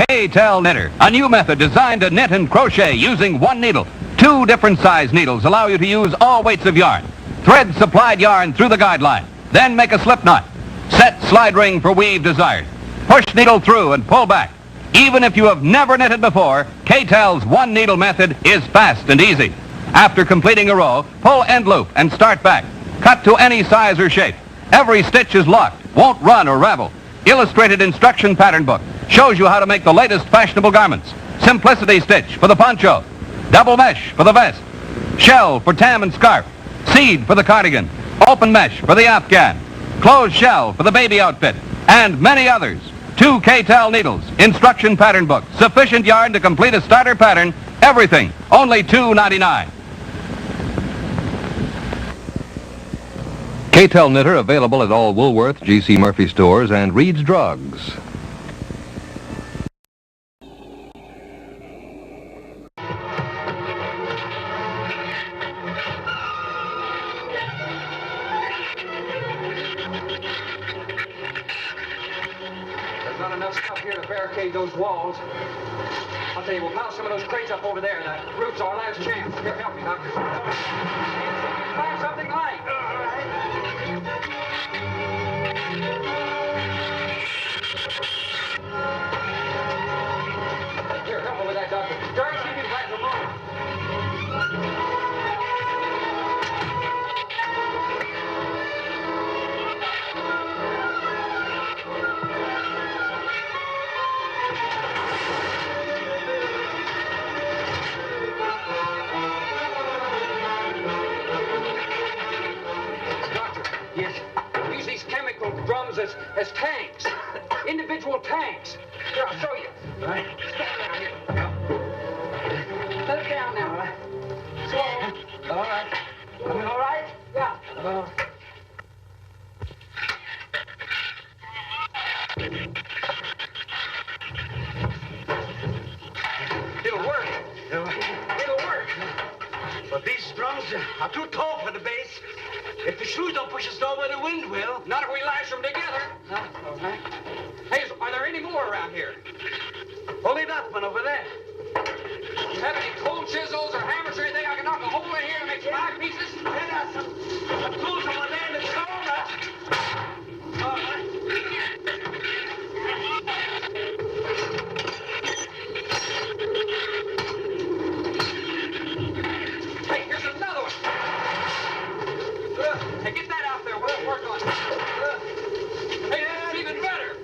[SPEAKER 3] K-Tel Knitter, a new method designed to knit and crochet using one needle. 2 different size needles allow you to use all weights of yarn. Thread supplied yarn through the guideline, then make a slip knot. Set slide ring for weave desired. Push needle through and pull back. Even if you have never knitted before, K-Tel's one needle method is fast and easy. After completing a row, pull end loop and start back. Cut to any size or shape. Every stitch is locked, won't run or ravel. Illustrated instruction pattern book shows you how to make the latest fashionable garments. Simplicity stitch for the poncho. Double mesh for the vest. Shell for tam and scarf. Seed for the cardigan. Open mesh for the afghan. Closed shell for the baby outfit. And many others. 2 K-Tel needles, instruction pattern book, sufficient yarn to complete a starter pattern, everything, only $2.99.
[SPEAKER 2] K-Tel knitter available at all Woolworth, G.C. Murphy stores, and Reed's Drugs.
[SPEAKER 4] There's not enough stuff here to barricade those walls. I'll tell you, we'll pile some of those crates up over there. That roof's our last chance. Here, help me, Doctor. Find something light. All right. Here, help me with that, Doctor. Jerry, see if you can grab the moon. Yes. Use these chemical drums as tanks. Individual tanks. Here, I'll show you. All right. Stand down here. Let it down now, all right? Slow. All right. All right? Yeah. It'll work. It'll work.
[SPEAKER 5] But these drums are too tall for the base. If the shoes don't push us over, the wind will.
[SPEAKER 4] Not if we lash them together. No, all right. Hey, are there any more around here?
[SPEAKER 5] Only that one over there.
[SPEAKER 4] You have any cold chisels or hammers or anything I can knock a hole in here to make some eye pieces?
[SPEAKER 5] Yeah, some tools over there in the corner. All right.
[SPEAKER 4] Hey, here's another one. Hey, get that out there. We'll work on it. Hey, that's even better.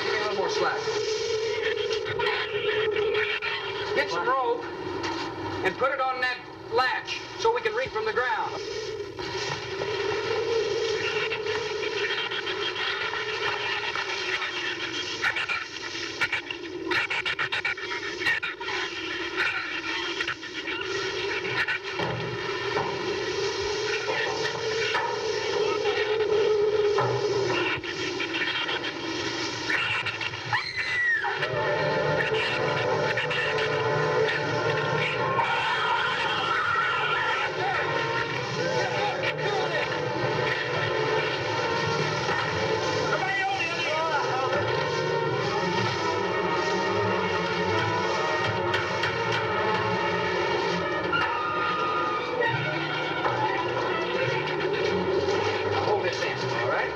[SPEAKER 4] Give me a little more slack. Get some rope and put it on that latch so we can read from the ground. Hold this in, all right?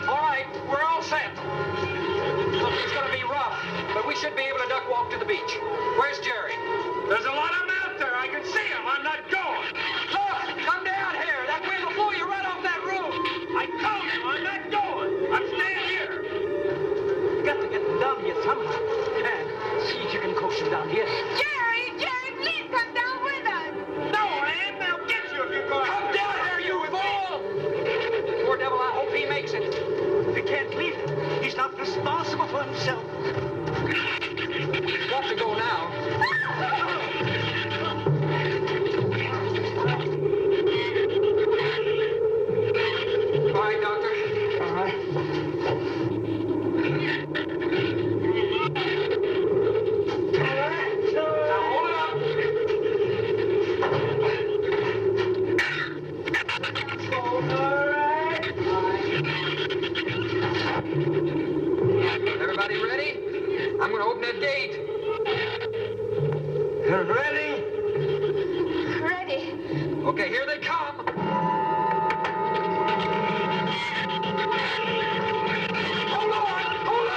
[SPEAKER 4] All right, we're all set. Look, it's gonna be rough, but we should be able to duck walk to the beach. Where's Jerry?
[SPEAKER 5] There's a lot of them out there. I can see them. I'm not going.
[SPEAKER 4] Look, come down here. That wind will blow you right off that roof.
[SPEAKER 5] I told you, I'm not going. I'm staying here. You got to get them down here somehow. And see if you can coax them down here.
[SPEAKER 6] Jerry, please come down with us.
[SPEAKER 5] No, Ann, they'll get you if you go out.
[SPEAKER 4] Come down here, you fool! Poor devil, I hope he makes it.
[SPEAKER 5] We can't leave him. He's not responsible for himself.
[SPEAKER 4] He's got to go now. All right, Doctor. All right. Now hold it up.
[SPEAKER 14] Ready?
[SPEAKER 6] Ready.
[SPEAKER 14] Okay, here they come. Hold on! Hold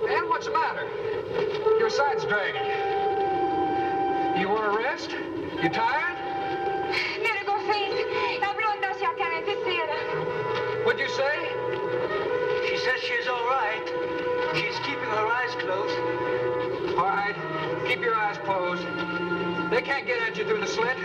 [SPEAKER 14] Ann, what's the matter? Your side's dragging. You want to rest? You tired?
[SPEAKER 6] Mira, Goffin, la blonda si accarezzera.
[SPEAKER 14] What'd you say?
[SPEAKER 5] She says she's all right. She's keeping her eyes closed.
[SPEAKER 14] All right, keep your eyes closed. They can't get at you through the slit.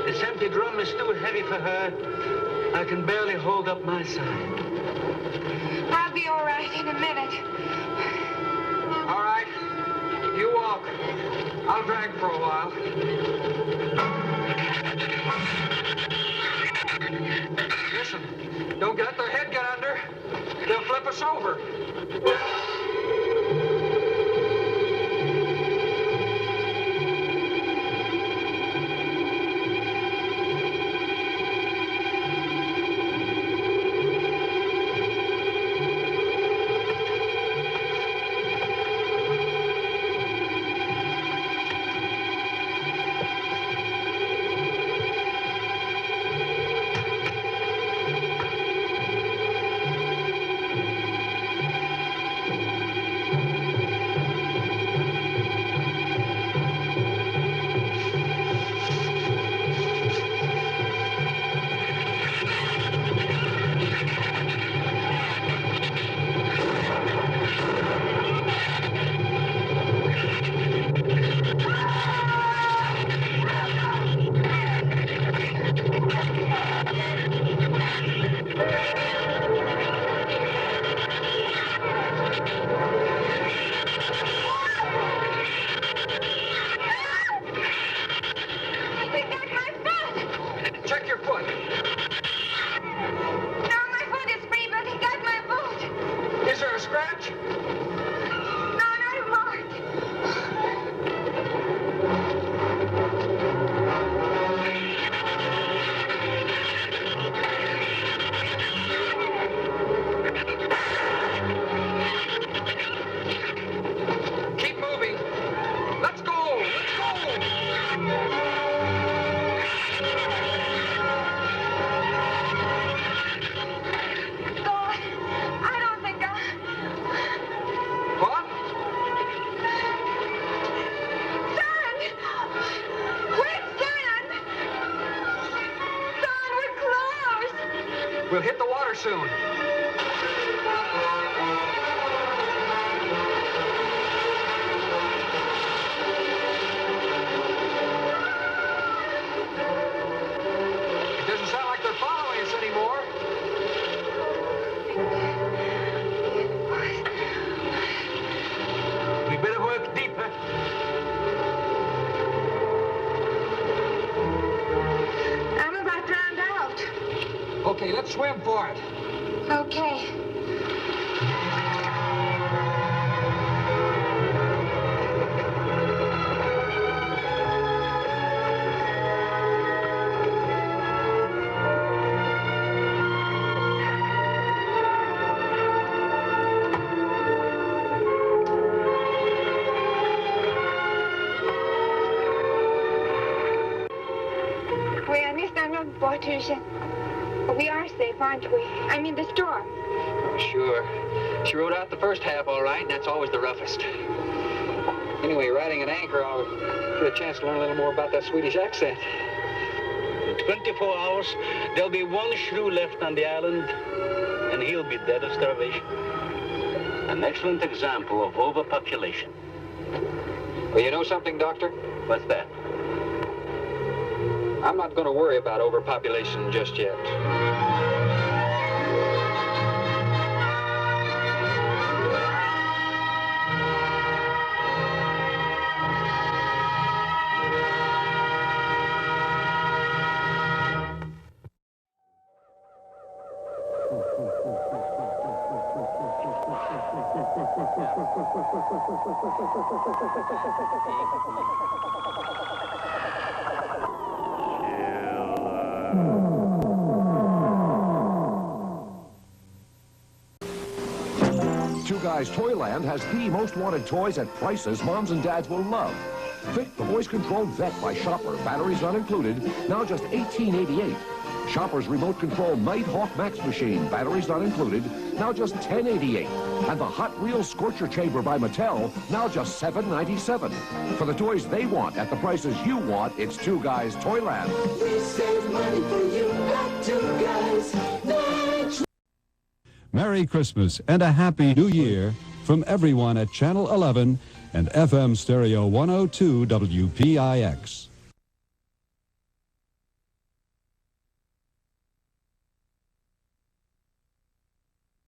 [SPEAKER 5] This empty drum is too heavy for her. I can barely hold up my side.
[SPEAKER 6] I'll be all right in a minute.
[SPEAKER 14] All right, you walk. I'll drag for a while. Listen, don't let their head get under. They'll flip us over. Check your foot.
[SPEAKER 6] No, my foot is free, but he got my boot.
[SPEAKER 14] Is there a scratch?
[SPEAKER 6] No, not a mark.
[SPEAKER 14] Keep moving. Let's go. Let's go.
[SPEAKER 6] God, I don't think
[SPEAKER 14] What?
[SPEAKER 6] Son! Quick, son! Son, we're close!
[SPEAKER 14] We'll hit the water soon. It doesn't sound like they're following us anymore.
[SPEAKER 5] We better work deeper.
[SPEAKER 6] I'm about drowned out.
[SPEAKER 14] Okay, let's swim for it.
[SPEAKER 6] Okay. We are nästan runt båthuset. We are safe, aren't we? I mean the storm.
[SPEAKER 4] Sure. She rode out the first half all right, and that's always the roughest. Anyway, riding an anchor, I'll get a chance to learn a little more about that Swedish accent.
[SPEAKER 5] In 24 hours, there'll be one shrew left on the island, and he'll be dead of starvation. An excellent example of overpopulation.
[SPEAKER 4] Well, you know something, Doctor?
[SPEAKER 5] What's that?
[SPEAKER 4] I'm not going to worry about overpopulation just yet.
[SPEAKER 12] Two Guys Toyland has the most wanted toys at prices moms and dads will love. Fit the voice-controlled Vet by Shopper, batteries not included, now just $18.88. Shopper's remote-control Nighthawk Max machine, batteries not included, now just $10.88. And the Hot Wheels Scorcher Chamber by Mattel, now just $7.97. For the toys they want at the prices you want, it's Two Guys Toyland.
[SPEAKER 20] We save money for you at Two Guys.
[SPEAKER 19] Merry Christmas and a Happy New Year from everyone at Channel 11 and FM Stereo 102 WPIX.